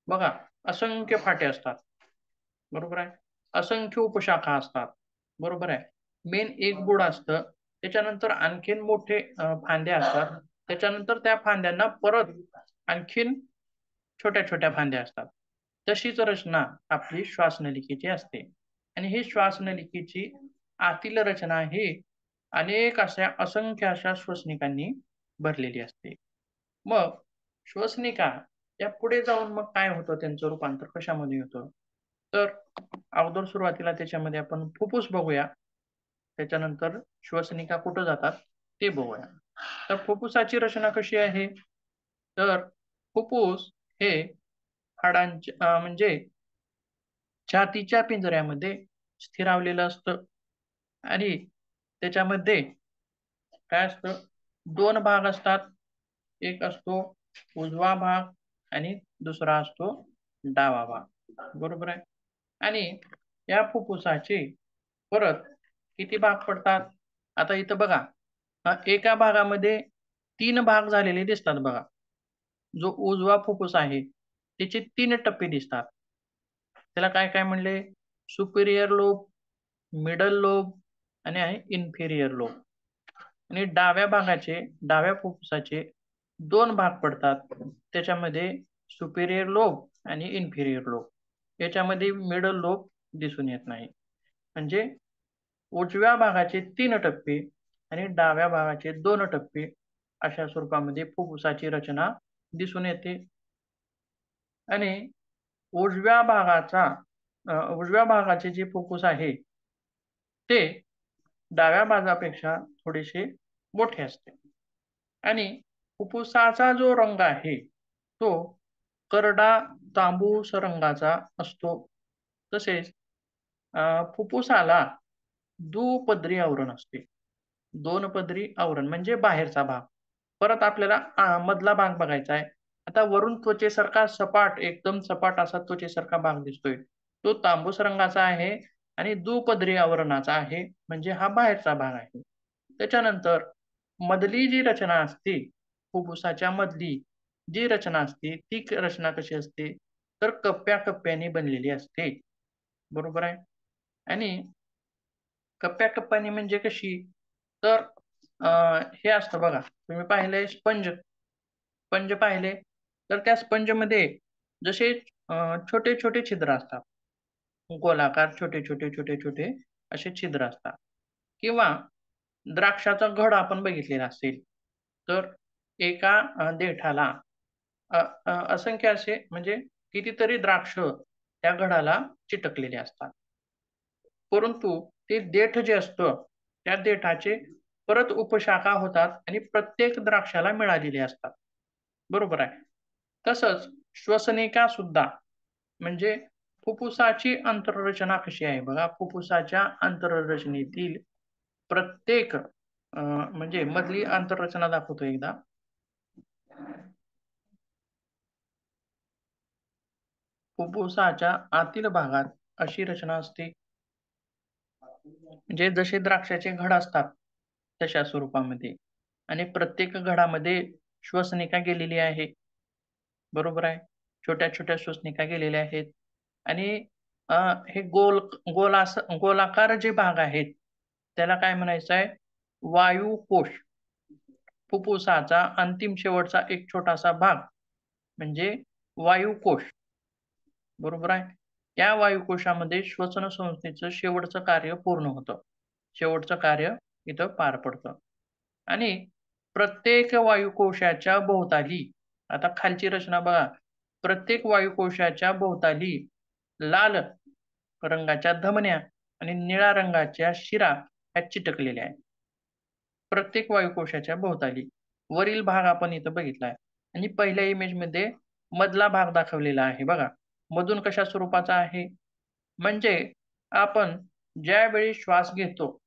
बघा असंख्य फाटे असतात, बरोबर आहे. असंख्य उपशाखा असतात, बरोबर आहे. मेन एक बुड असतं, त्याच्यानंतर आणखीन मोठे फांद्या असतात, त्याच्यानंतर त्या फांद्यांना परत आणखीन छोट्या छोट्या फांद्या असतात. तशीच रचना आपली श्वासनलिकेची असते. आणि ही श्वासनलिकेची आतील रचना ही अनेक अशा असंख्य अशा श्वसनिकांनी भरलेली असते. मग श्वसनिका या पुढे जाऊन मग काय होतं, त्यांचं रूपांतर कशामध्ये होतं, तर अगोदर सुरुवातीला त्याच्यामध्ये आपण फुफ्फुस बघूया. त्याच्यानंतर श्वसनिका कुठं जातात ते बघूया. तर फुफ्फुसाची रचना कशी आहे, तर फुफ्फुस हे हाडांच्या म्हणजे छातीच्या पिंजऱ्यामध्ये स्थिरावलेलं असतं. आणि त्याच्यामध्ये काय असतं, 2 भाग असतात. एक असतो उजवा भाग आणि दुसरा असतो डावा भाग, बरोबर आहे. आणि या फुफ्फुसाचे परत किती भाग पडतात, आता इथं बघा, एका भागामध्ये 3 भाग झालेले दिसतात बघा. जो उजवा फुफ्फुस आहे त्याचे 3 टप्पे दिसतात. त्याला काय काय म्हणले, सुपिरियर लोब, मिडल लोब आणि आहे इन्फेरियर लोब. आणि डाव्या फुफ्फुसाचे 2 भाग पडतात. त्याच्यामध्ये सुपिरियर लोब आणि इन्फेरियर लोब. याच्यामध्ये मिडल लोब दिसून येत नाही. म्हणजे उजव्या भागाचे 3 टप्पे आणि डाव्या भागाचे 2 टप्पे अशा स्वरूपामध्ये फुफ्फुसाची रचना दिसून येते. आणि उजव्या भागाचे जे फुफ्फुस आहे ते डाव्या भागापेक्षा थोडेसे मोठे असते. आणि फुफ्फुसाचा जो रंग आहे तो करडा तांबूस रंगाचा असतो. तसेच फुफ्फुसाला दुपदरी आवरण असते. 2 पदरी आवरण म्हणजे बाहेरचा भाग. परत आपल्याला मधला भाग बघायचा आहे. आता वरून त्वचेसारखा सपाट, एकदम सपाट असा त्वचेसारखा भाग दिसतोय, तो तांबूस रंगाचा आहे आणि दुपदरी आवरणाचा आहे, म्हणजे हा बाहेरचा भाग आहे. त्याच्यानंतर मधली जी रचना असते, फुफ्फुसाच्या मधली जी रचना असते ती रचना कशी असते, तर कप्प्या कप्प्याने बनलेली असते, बरोबर आहे. आणि कप्प्या कप्प्याने म्हणजे कशी, तर हे असतं बघा, तुम्ही पाहिले स्पंज, स्पंज पाहिले तर त्या स्पंज मध्ये जसे छोटे छोटे छिद्र असतात, गोलाकार छोटे छोटे छोटे छोटे असे छिद्र असतात. किंवा द्राक्षाचा घड आपण बघितलेला असेल, तर एका देठाला असंख्य असे म्हणजे कितीतरी द्राक्ष त्या घडाला चिटकलेले असतात. परंतु ते देठ जे असतं, त्या देठाचे परत उपशाखा होतात आणि प्रत्येक द्राक्षाला मिळालेले असतात. बरोबर आहे. तसंच श्वसनिका सुद्धा म्हणजे फुफ्फुसाची आंतररचना कशी आहे बघा, फुफ्फुसाच्या आंतररचनेतील प्रत्येक म्हणजे मधली आंतररचना दाखवतो एकदा. फुफ्फुसाच्या आतील भागात अशी रचना असते, म्हणजे जसे द्राक्षाचे घड असतात तशा स्वरूपामध्ये, आणि प्रत्येक घडामध्ये श्वसनिका गेलेली आहे. बरोबर आहे. छोट्या छोट्या श्वसनिका गेलेल्या आहेत आणि अ, हे गोलाकार जे भाग आहेत त्याला काय म्हणायचं आहे, वायुकोश. फुफ्फुसाचा अंतिम शेवटचा एक छोटासा भाग म्हणजे वायुकोश. बरोबर आहे. या वायुकोशामध्ये श्वसन संस्थेचं शेवटचं कार्य पूर्ण होतं. शेवटचं कार्य इथं पार पडतं. आणि प्रत्येक वायुकोशाच्या भोवताली, आता खालची रचना बघा, प्रत्येक वायुकोशाच्या भोवताली लाल रंगाच्या धमन्या आणि निळ्या रंगाच्या शिरा ह्या चिटकलेल्या आहेत. प्रत्येक वायुकोशाच्या भोवताली. वरील भाग आपण इथं बघितला आहे आणि पहिल्या इमेजमध्ये मधला भाग दाखवलेला आहे बघा. मधून कशा स्वरूपाचा आहे? म्हणजे आपण ज्यावेळी श्वास घेतो,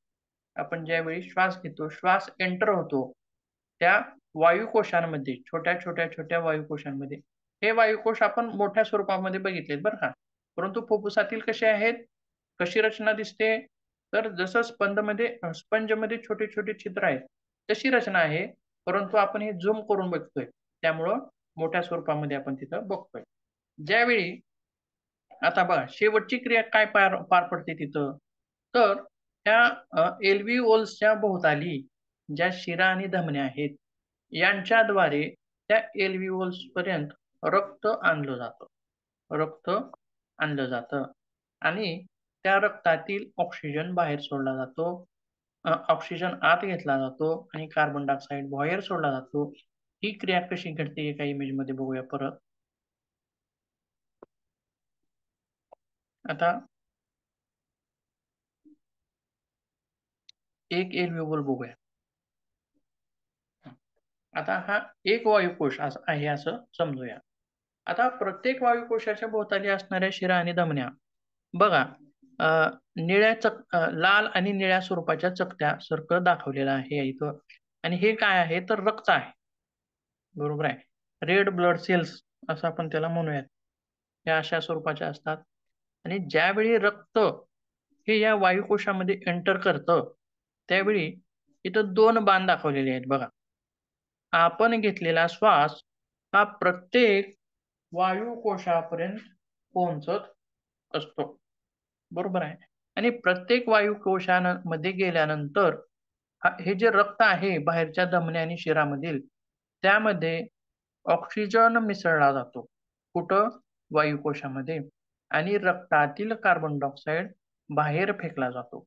आपण ज्यावेळी श्वास घेतो, श्वास एंटर होतो, त्या वायुकोशांमध्ये, छोट्या वायुकोशांमध्ये, हे वायुकोश आपण मोठ्या स्वरूपामध्ये बघितलेत बरं का. परंतु फुफ्फुसातील कसे आहेत? कशी रचना दिसते? तर जसं स्पंजमध्ये छोटे-छोटे छिद्र आहेत, तशी रचना आहे. परंतु आपण हे झूम करून बघतोय. त्यामुळं मोठ्या स्वरूपामध्ये आपण तिथं बघतोय. ज्यावेळी आता बघा शेवटची क्रिया काय पार पार पडते तिथं, तर त्या एल्व्हिओल्सच्या भोवताली ज्या शिरा आणि धमन्या आहेत, यांच्याद्वारे त्या एल्व्हिओल्स पर्यंत रक्त आणलं जातं. रक्त आणलं जातं आणि त्या रक्तातील ऑक्सिजन बाहेर सोडला जातो. ऑक्सिजन आत घेतला जातो आणि कार्बन डायऑक्साइड बाहेर सोडला जातो. ही क्रिया कशी घडते एका इमेजमध्ये बघूया परत. आता एक एल्व्हिओल बघूया. आता हा एक वायुकोश आहे असं समजूया. आता प्रत्येक वायुकोशाच्या भोवताली असणाऱ्या शिरा आणि धमन्या बघा, अ, लाल आणि निळ्या स्वरूपाच्या चकत्यासारखं दाखवलेलं आहे इथं. आणि हे काय आहे तर रक्त आहे. बरोबर आहे. रेड ब्लड सेल्स असं आपण त्याला म्हणूयात. या अशा स्वरूपाच्या असतात आणि ज्यावेळी रक्त हे या वायुकोशामध्ये एंटर करतं, त्यावेळी इथं 2 बाण दाखवलेले आहेत बघा. आपण घेतलेला श्वास हा प्रत्येक वायुकोशापर्यंत पोहोचत असतो. बरोबर आहे. आणि प्रत्येक वायुकोशामध्ये गेल्यानंतर हे जे रक्त आहे बाहेरच्या धमन्या आणि शिरामधील, त्यामध्ये ऑक्सिजन मिसळला जातो. कुठं? वायुकोशामध्ये. आणि रक्तातील कार्बन डायऑक्साइड बाहेर फेकला जातो.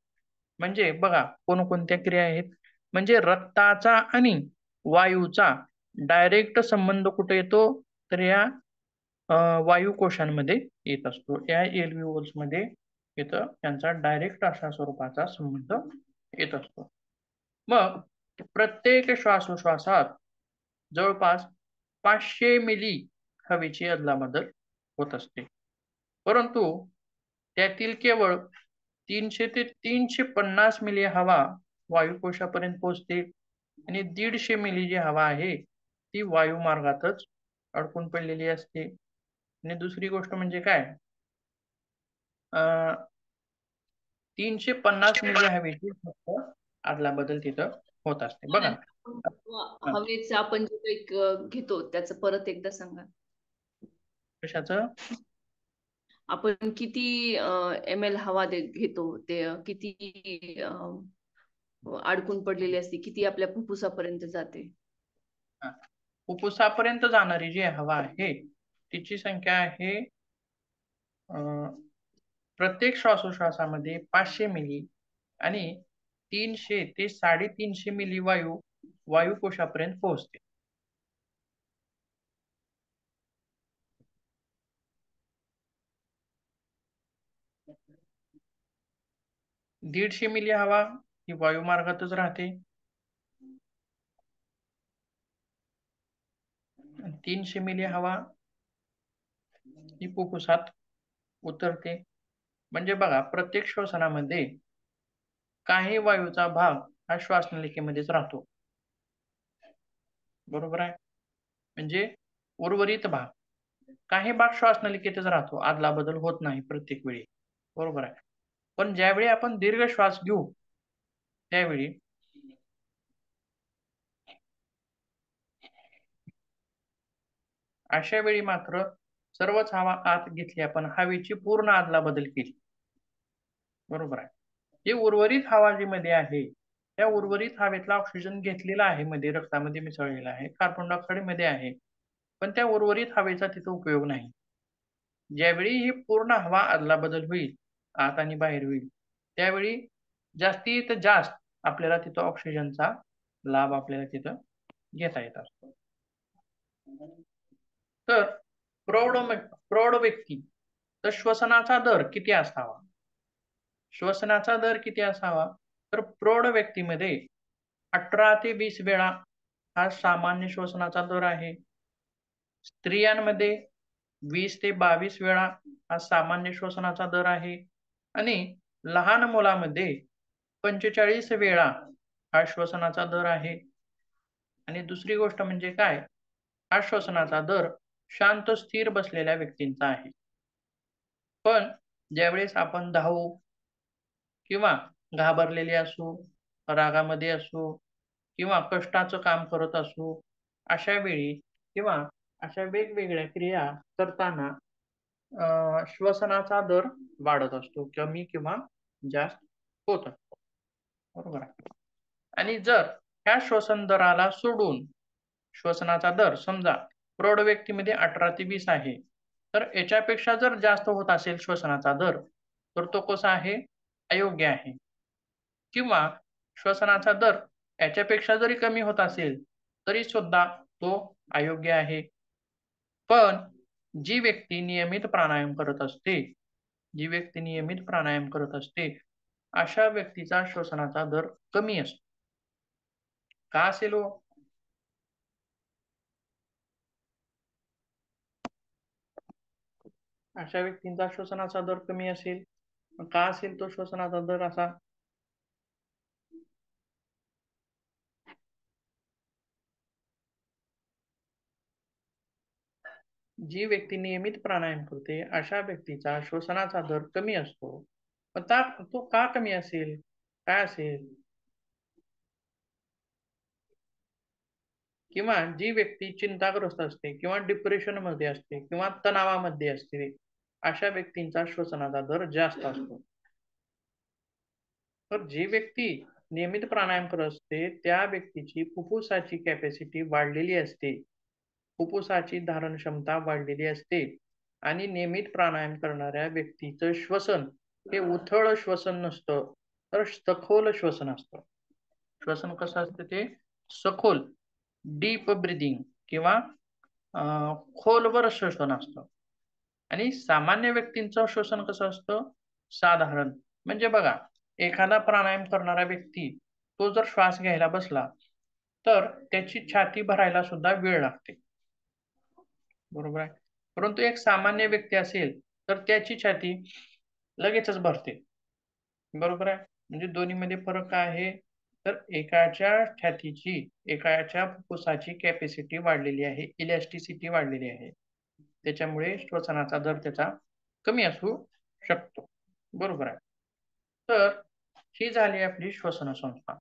म्हणजे बघा कोणकोणत्या क्रिया आहेत. म्हणजे रक्ताचा आणि वायूचा डायरेक्ट संबंध कुठे येतो? तर या अ, वायुकोशांमध्ये येत असतो. या एल्व्हिओल्समध्ये इथं त्यांचा डायरेक्ट अशा स्वरूपाचा संबंध येत असतो. मग प्रत्येक श्वासोश्वासात जवळपास 500 मिली हवेची अदलाबदल होत असते. परंतु त्यातील केवळ 300 ते 350 मिली हवा वायुकोशापर्यंत पोहोचते आणि 150 मिली जी हवा आहे ती वायुमार्गातच अडकून पडलेली असते. आणि दुसरी गोष्ट म्हणजे काय, 350 मिली हवेची फक्त अदलाबदल तिथं होत असते बघा. हवेचं आपण जे काही घेतो त्याचं परत एकदा सांगा. कशाचं? आपण किती ml हवा घेतो ते किती अडकून पडलेली असते, किती आपल्या फुफ्फुसापर्यंत जाते? फुफ्फुसापर्यंत जाणारी जी हवा आहे तिची संख्या आहे प्रत्येक श्वासोश्वासामध्ये 500 मिली आणि 300 ते 350 मिली वायुकोशापर्यंत पोहोचते. दीडशे मिली हवा ही वायुमार्गातच राहते. 300 मिली हवा ही फुफ्फुसात उतरते. म्हणजे बघा, प्रत्येक श्वसनामध्ये काही वायूचा भाग हा श्वासनलिकेमध्येच राहतो. बरोबर आहे? म्हणजे उर्वरित भाग. काही भाग श्वासनलिकेतच राहतो. आदला बदल होत नाही प्रत्येक वेळी. बरोबर आहे. पण ज्यावेळी आपण दीर्घ श्वास घेऊ त्यावेळी अशा वेळी मात्र सर्वच हवा आत घेतली आपण, हवेची पूर्ण आदला बदल केली. बरोबर आहे. जे उर्वरित हवा जी मध्ये आहे त्या उर्वरित हवेतला ऑक्सिजन घेतलेला आहे, मध्ये रक्तामध्ये मिसळलेला आहे, कार्बन डायऑक्साइड मध्ये आहे, पण त्या उर्वरित हवेचा तिथे उपयोग नाही. ज्यावेळी ही पूर्ण हवा आदला बदल होईल, आत आणि बाहेर होईल, त्यावेळी जास्तीत जास्त आपल्याला तिथं ऑक्सिजनचा लाभ आपल्याला तिथं घेता येत असतो. तर प्रौढ व्यक्ती तर श्वसनाचा दर किती असावा? श्वसनाचा दर किती असावा? तर प्रौढ व्यक्तीमध्ये 18 ते 20 वेळा हा सामान्य श्वसनाचा दर आहे. स्त्रियांमध्ये 20 ते 22 वेळा हा सामान्य श्वसनाचा दर आहे आणि लहान मुलामध्ये 45 वेळा हा श्वसनाचा दर आहे. आणि दुसरी गोष्ट म्हणजे काय? हा श्वसनाचा दर शांत स्थिर बसलेल्या व्यक्तींचा आहे. पण ज्यावेळेस आपण धावू किंवा घाबरलेले असू, रागामध्ये असू किंवा कष्टाचं काम करत असू, अशा वेळी किंवा अशा वेगवेगळ्या क्रिया करताना श्वसनाचा दर वाढत असतो, कमी किंवा जास्त होत असतो. बरोबर आहे. आणि जर ह्या श्वसन दराला सोडून श्वसनाचा दर समजा प्रौढ व्यक्तीमध्ये 18 ते 20 आहे, तर याच्यापेक्षा जर जास्त होत असेल श्वसनाचा दर, तर तो कसा आहे? अयोग्य आहे. किंवा श्वसनाचा दर याच्यापेक्षा जरी कमी होत असेल, तरी सुद्धा तो अयोग्य आहे. पण जी व्यक्ती नियमित प्राणायाम करत असते, जी व्यक्ती नियमित प्राणायाम करत असते, अशा व्यक्तीचा श्वसनाचा दर कमी असतो. का असेल हो? अशा व्यक्तींचा श्वसनाचा दर कमी असेल. का असेल तो श्वसनाचा दर असा? जी व्यक्ती नियमित प्राणायाम करते, अशा व्यक्तीचा श्वसनाचा दर कमी असतो. पण तो का कमी असेल? काय असेल? किंवा जी व्यक्ती चिंताग्रस्त असते किंवा डिप्रेशन मध्ये असते किंवा तणावामध्ये असते, अशा व्यक्तींचा श्वसनाचा दर जास्त असतो. तर जी व्यक्ती नियमित प्राणायाम करत असते त्या व्यक्तीची फुफ्फुसाची कॅपॅसिटी वाढलेली असते, फुफ्फुसाची धारण क्षमता वाढलेली असते आणि नियमित प्राणायाम करणाऱ्या व्यक्तीचं श्वसन हे उथळ श्वसन नसतं, तर सखोल श्वसन असतं. श्वसन कसं असतं? ते सखोल, डीप ब्रिदिंग किंवा खोलवर श्वसन असतं. आणि सामान्य व्यक्तींचं श्वसन कसं असतं? साधारण. म्हणजे बघा, एखादा प्राणायाम करणारा व्यक्ती तो जर श्वास घ्यायला बसला, तर त्याची छाती भरायला सुद्धा वेळ लागते. बरोबर आहे. परंतु एक सामान्य व्यक्ती असेल, तर त्याची छाती लगेचच भरते. बरोबर आहे. म्हणजे दोन्हीमध्ये फरक काय आहे? तर एकाच्या फुफ्फुसाची कॅपॅसिटी वाढलेली आहे, इलॅस्टिसिटी वाढलेली आहे. त्याच्यामुळे श्वसनाचा दर त्याचा कमी असू शकतो. बरोबर आहे. तर ही झाली आपली श्वसन संस्था.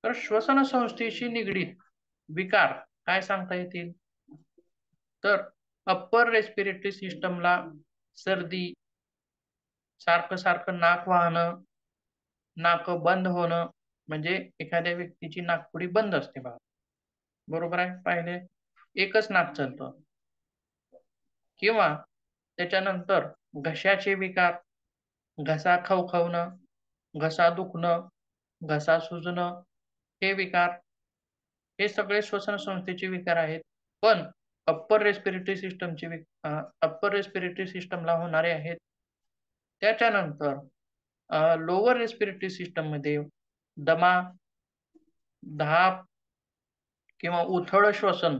तर श्वसन संस्थेशी निगडीत विकार काय सांगता येतील? तर अप्पर रेस्पिरेटरी सिस्टमला सर्दी, सारखं सारखं नाक वाहणं, नाक बंद होणं म्हणजे एखाद्या व्यक्तीची नाकपुडी बंद असते बघा. बरोबर आहे. पाहिले एकच नाक चालतं. किंवा त्याच्यानंतर घशाचे विकार, घसा खवखवणं, घसा दुखणं, घसा सुजणं हे विकार, हे सगळे श्वसन संस्थेचे विकार आहेत. पण अप्पर रेस्पिरेटरी सिस्टमला होणारे आहेत. त्याच्यानंतर लोअर रेस्पिरेटरी सिस्टममध्ये दमा, धाप किंवा उथळ श्वसन.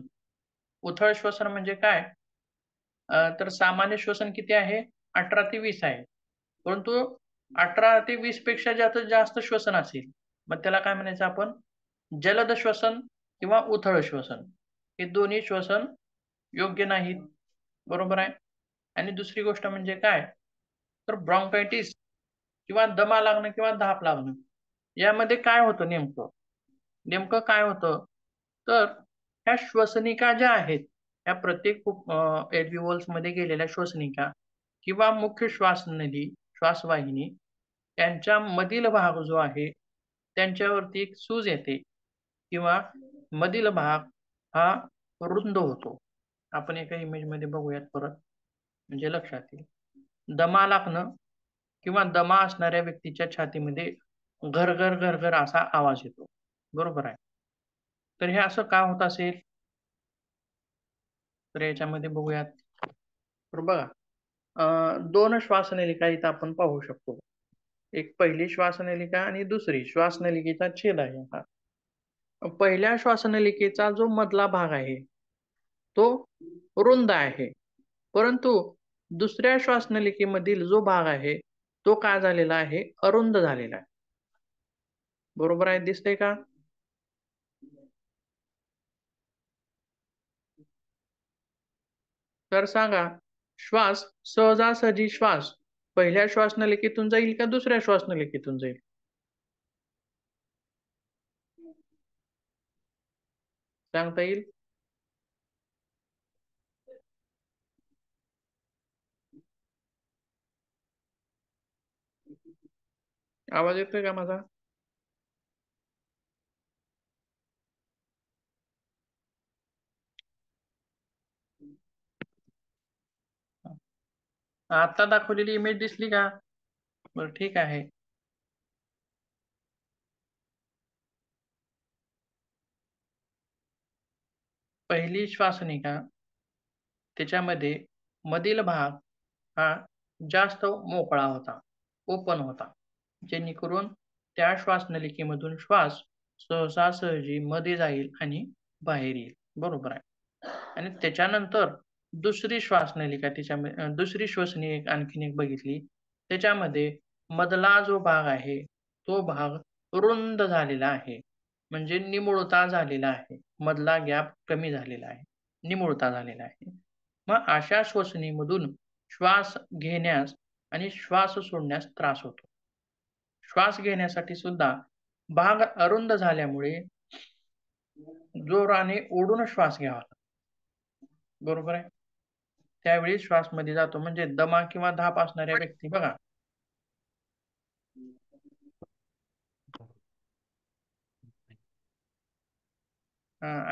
उथळ श्वसन म्हणजे काय? तर सामान्य श्वसन किती आहे? 18 ते 20 आहे. परंतु 18 ते 20 पेक्षा जास्त श्वसन असेल, मग त्याला काय म्हणायचं आपण? जलद श्वसन किंवा उथळ श्वसन. हे दोन्ही श्वसन योग्य नाहीत. बरोबर आहे. आणि दुसरी गोष्ट म्हणजे काय? तर ब्राँकायटिस किंवा दमा लागणं किंवा धाप लागणं. यामध्ये काय होतं नेमकं? नेमकं काय होतं? तर ह्या श्वसनिका ज्या आहेत, ह्या प्रत्येक मध्ये गेलेल्या श्वसनिका किंवा मुख्य श्वासनली, श्वासवाहिनी यांच्यामधील भाग जो आहे, त्यांच्यावरती एक सूज येते किंवा मधील भाग हा रुंद होतो. आपण एका इमेजमध्ये बघूयात परत, म्हणजे लक्षात येईल. दमा लागणं किंवा दमा असणाऱ्या व्यक्तीच्या छातीमध्ये घर-घर, घर-घर असा आवाज येतो. बरोबर आहे. तर हे असं का होत असेल? तर याच्यामध्ये बघूयात. तर बघा, 2 श्वासनलिका इथं आपण पाहू शकतो. एक पहिली श्वासनलिका आणि दुसरी श्वासनलिकेचा छेद आहे हा. पहिल्या श्वासनलिकेचा जो मधला भाग आहे, तो रुंद आहे. परंतु दुसऱ्या श्वासनलिकेमधील जो भाग आहे, तो काय झालेला आहे? अरुंद झालेला आहे. बरोबर आहे, दिसतंय का? तर सांगा, श्वास सहजासहजी श्वास पहिल्या श्वासनलिकेतून जाईल का दुसऱ्या श्वासनलिकेतून जाईल? सांगता येईल? आवाज येतोय का माझा? आता दाखवलेली इमेज दिसली का? बरं, ठीक आहे. पहिली श्वासनिका त्याच्यामध्ये मधील भाग हा जास्त मोकळा होता, ओपन होता. जेणेकरून त्या श्वासनलिकेमधून श्वास सहजासहजी मध्ये जाईल आणि बाहेर येईल. बरोबर आहे. आणि त्याच्यानंतर दुसरी श्वासनलिका दुसरी श्वसनी एक आणखीन एक बघितली. त्याच्यामध्ये मधला जो भाग आहे, तो भाग रुंद झालेला आहे. म्हणजे निमुळता झालेला आहे. मधला गॅप कमी झालेला आहे. निमुळता झालेला आहे. मग अशा श्वसनीमधून श्वास घेण्यास आणि श्वास सोडण्यास त्रास होतो. श्वास घेण्यासाठी सुद्धा भाग अरुंद झाल्यामुळे जोराने ओढून श्वास घ्यावा लागतो. बरोबर आहे. त्यावेळी श्वास मध्ये जातो. म्हणजे दमा किंवा धाप असणाऱ्या व्यक्ती बघा.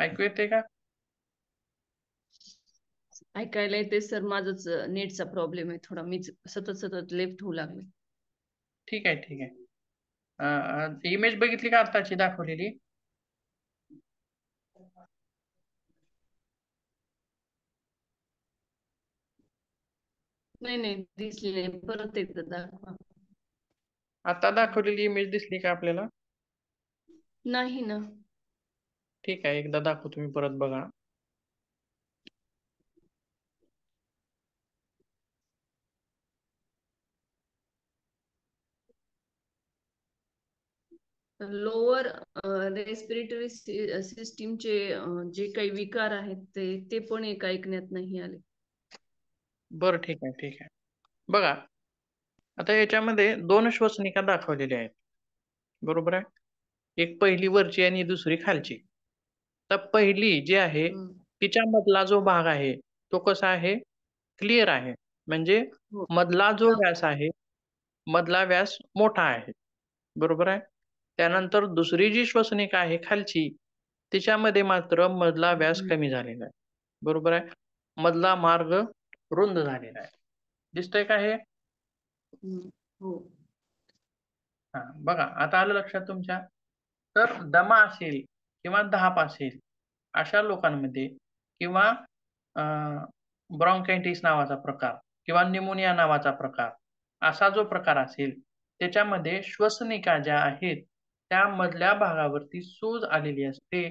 ऐकू येते का? ऐकायला येते सर, माझंच नेटचा प्रॉब्लेम आहे थोडा, मीच सतत लेफ्ट होऊ लागले. ठीक आहे, ठीक आहे. इमेज बघितली का आताची दाखवलेली? नाही नाही, दिसली नाही, परत एकदा दाखवा. आता दाखवलेली इमेज दिसली का आपल्याला? नाही ना. ठीक आहे, एकदा दाखवतो मी, परत बघा. लोअर रेस्पिरेटरी सिस्टीमचे जे काही विकार आहेत ते पण एक ऐकण्यात नाही आले. बरं, ठीक आहे, ठीक आहे. बघा, आता याच्यामध्ये 2 श्वसनिका दाखवलेल्या आहेत. बरोबर आहे. एक पहिली वरची आणि दुसरी खालची. तर पहिली जी आहे, तिच्यामधला जो भाग आहे, तो कसा आहे? क्लिअर आहे. म्हणजे हो. मधला जो व्यास आहे, मधला व्यास मोठा आहे. बरोबर आहे. त्यानंतर दुसरी जी श्वसनिका आहे खालची, तिच्यामध्ये मात्र मधला व्यास कमी झालेला आहे. बरोबर आहे. मधला मार्ग रुंद झालेला आहे. दिसतंय का हे? हो. बघा आता आलं लक्षात तुमच्या? तर दमा असेल किंवा धाप असेल, अशा लोकांमध्ये किंवा ब्रॉन्कायटिस नावाचा प्रकार किंवा न्यूमोनिया नावाचा प्रकार, असा जो प्रकार असेल, त्याच्यामध्ये श्वसनिका ज्या आहेत, त्या मधल्या भागावरती सूज आलेली असते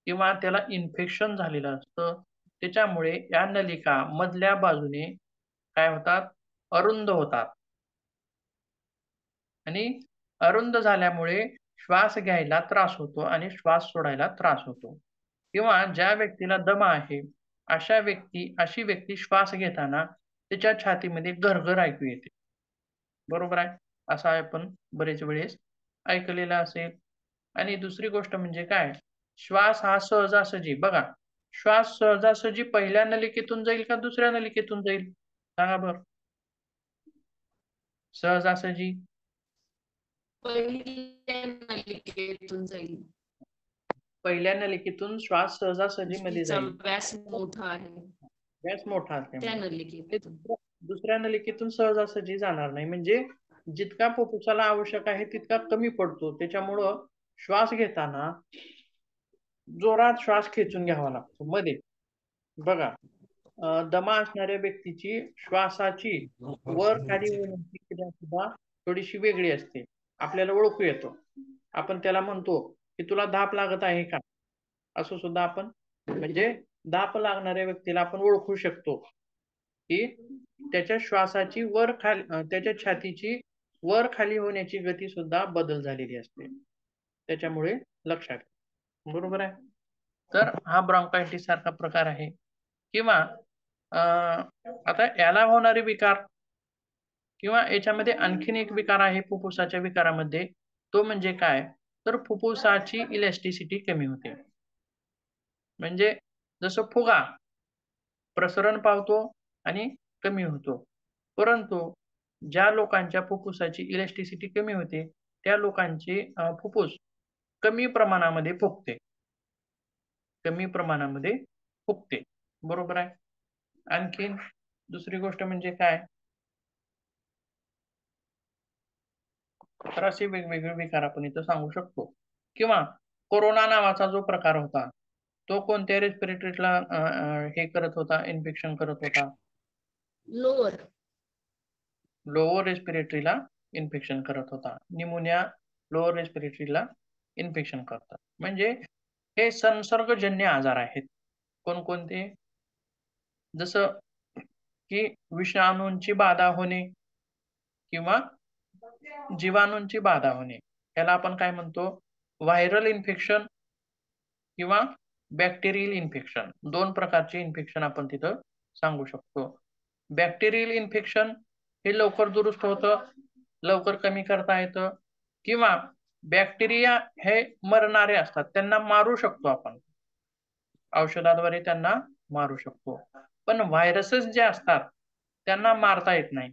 किंवा त्याला इन्फेक्शन झालेलं असतं. त्याच्यामुळे या नलिका मधल्या बाजूने काय होतात? अरुंद होतात आणि अरुंद झाल्यामुळे श्वास घ्यायला त्रास होतो आणि श्वास सोडायला त्रास होतो. किंवा ज्या व्यक्तीला दमा आहे, अशी व्यक्ती श्वास घेताना त्याच्या छातीमध्ये घरघर ऐकू येते. बरोबर आहे. असं आपण बरेच वेळेस ऐकलेलं असेल. आणि दुसरी गोष्ट म्हणजे काय? श्वास हा सहजासहजी बघा, श्वास सहजासहजी पहिल्या नलिकेतून जाईल का दुसऱ्या नलिकेतून जाईल? सांगा बरं. सहजासहजी पहिल्या नलिकेतून जाईल. पहिल्या नलिकेतून श्वास सहजासहजी मध्ये जिचा जाईल. व्यास मोठा आहे व्यास मोठा त्या असल्यामुळे. आणि नलिकेतून. दुसऱ्या नलिकेतून सहजासहजी जाणार नाही. म्हणजे जितका फुफ्फुसाला आवश्यक आहे तितका कमी पडतो. त्याच्यामुळं श्वास घेताना जोरात श्वास खेचून घ्यावा लागतो मध्ये. बघा, दमा असणाऱ्या व्यक्तीची श्वासाची वर खाली होण्याची क्रिया सुद्धा थोडीशी वेगळी असते. आपल्याला ओळखू येतो. आपण त्याला म्हणतो की तुला धाप लागत आहे का? असं सुद्धा आपण म्हणजे धाप लागणाऱ्या व्यक्तीला आपण ओळखू शकतो की त्याच्या श्वासाची त्याच्या छातीची वर खाली होण्याची गती सुद्धा बदल झालेली असते. त्याच्यामुळे लक्षात घ्या. बरोबर आहे. तर हा ब्रॉन्कायटिस सारखा प्रकार आहे. किंवा आता याला होणारे विकार किंवा याच्यामध्ये आणखीन एक विकार आहे फुफ्फुसाच्या विकारामध्ये. तो म्हणजे काय? तर फुफ्फुसाची इलॅस्टिसिटी कमी होते. म्हणजे जसं फुगा प्रसरण पावतो आणि कमी होतो. परंतु ज्या लोकांच्या फुफ्फुसाची इलॅस्टिसिटी कमी होते, त्या लोकांचे फुफ्फुस कमी प्रमाणामध्ये फुगते. कमी प्रमाणामध्ये फुगते. बरोबर आहे. आणखीन दुसरी गोष्ट म्हणजे काय? तर असे वेगवेगळे विकार आपण इथं सांगू शकतो. किंवा कोरोना नावाचा जो प्रकार होता, तो कोणत्या रेस्पिरेटरीला हे करत होता, इन्फेक्शन करत होता? लोअर लोअर रेस्पिरेटरीला इन्फेक्शन करत होता. न्यूमोनिया लोअर रेस्पिरेटरीला इन्फेक्शन करतात. म्हणजे हे संसर्गजन्य आजार आहेत. कोणकोणते? जसं की विषाणूंची बाधा होणे किंवा जीवाणूंची बाधा होणे. त्याला आपण काय म्हणतो? व्हायरल इन्फेक्शन किंवा बॅक्टेरियल इन्फेक्शन. 2 प्रकारचे इन्फेक्शन आपण तिथं सांगू शकतो. बॅक्टेरियल इन्फेक्शन हे लवकर दुरुस्त होतं, लवकर कमी करता येतं किंवा बॅक्टेरिया हे मरणारे असतात. त्यांना मारू शकतो आपण. औषधाद्वारे त्यांना मारू शकतो. पण व्हायरसेस जे असतात, त्यांना मारता येत नाही.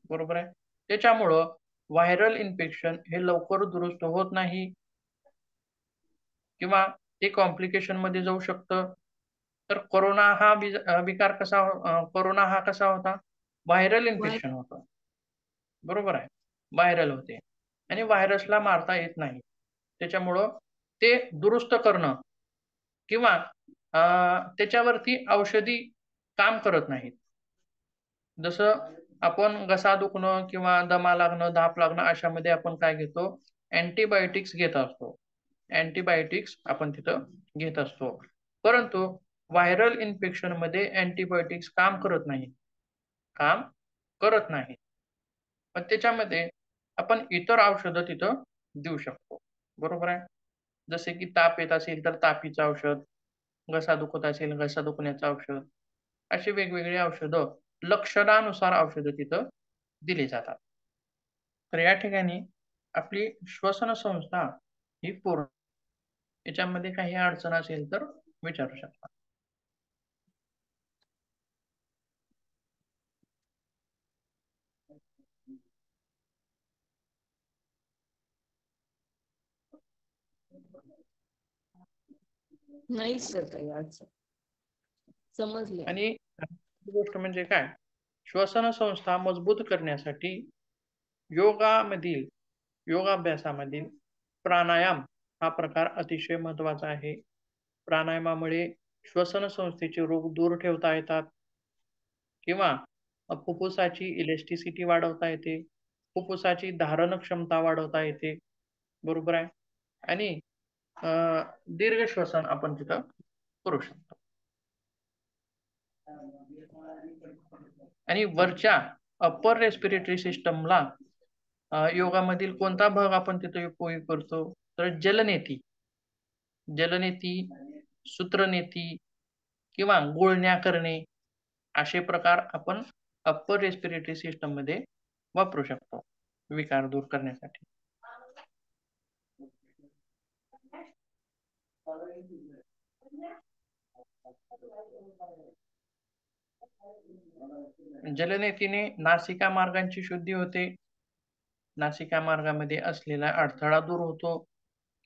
बरोबर आहे. त्याच्यामुळं व्हायरल इन्फेक्शन हे लवकर दुरुस्त होत नाही किंवा ते कॉम्प्लिकेशनमध्ये जाऊ शकतं. तर कोरोना हा कसा होता? व्हायरल इन्फेक्शन होतं. बरोबर आहे. व्हायरल होते आणि व्हायरसला मारता येत नाही. त्याच्यामुळं ते दुरुस्त करणं किंवा त्याच्यावरती औषधी काम करत नाहीत. जसं आपण घसा दुखणं किंवा दमा लागणं, धाप लागणं अशामध्ये आपण काय घेतो? अँटिबायोटिक्स घेत असतो. अँटिबायोटिक्स आपण तिथं घेत असतो. परंतु व्हायरल इन्फेक्शनमध्ये अँटिबायोटिक्स काम करत नाही. काम करत नाही. पण त्याच्यामध्ये आपण इतर औषधं तिथं देऊ शकतो. बरोबर आहे. जसे की ताप येत असेल तर तापीचं औषध, घसा दुखत असेल घसा दुखण्याचं औषध, अशी वेगवेगळी औषधं लक्षणानुसार औषधं तिथं दिली जातात. तर या ठिकाणी आपली श्वसन संस्था ही पूर्ण. याच्यामध्ये काही अडचण असेल तर विचारू शकता. नाही सर काही अडचण. समजले. आणि दुसरी गोष्ट म्हणजे काय, श्वसन संस्था मजबूत करण्यासाठी योगाभ्यासामधील प्राणायाम हा प्रकार अतिशय महत्वाचा आहे. प्राणायामामुळे श्वसन संस्थेचे रोग दूर ठेवता येतात किंवा फुफ्फुसाची इलॅस्टिसिटी वाढवता येते, फुफ्फुसाची धारण क्षमता वाढवता येते, बरोबर आहे. आणि दीर्घ श्वसन आपण तिथं करू शकतो. आणि वरच्या अप्पर रेस्पिरेटरी सिस्टमला योगामधील कोणता भाग आपण तिथे उपयोग करतो, तर जलनेती, सूत्रनेती किंवा गुळण्या करणे असे प्रकार आपण अप्पर रेस्पिरेटरी सिस्टम मध्ये वापरू शकतो विकार दूर करण्यासाठी. जलनेतीने नासिका मार्गांची शुद्धी होते, नासिका मार्गामध्ये असलेला अडथळा दूर होतो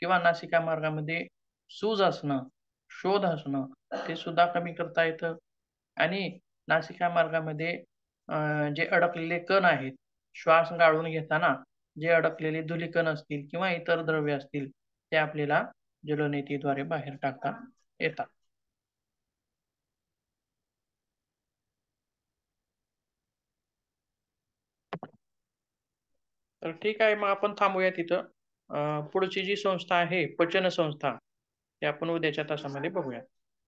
किंवा नासिका मार्गामध्ये सूज असणं, शोध असणं ते सुद्धा कमी करता येतं. आणि नासिका मार्गामध्ये जे अडकलेले कण आहेत, श्वास गाळून घेताना जे अडकलेले धुलीकण असतील किंवा इतर द्रव्य असतील ते आपल्याला जलनेतीद्वारे बाहेर टाकता येतात. तर ठीक आहे, मग आपण थांबूया तिथं. पुढची जी संस्था आहे पचन संस्था, ते आपण उद्याच्या तासामध्ये बघूया.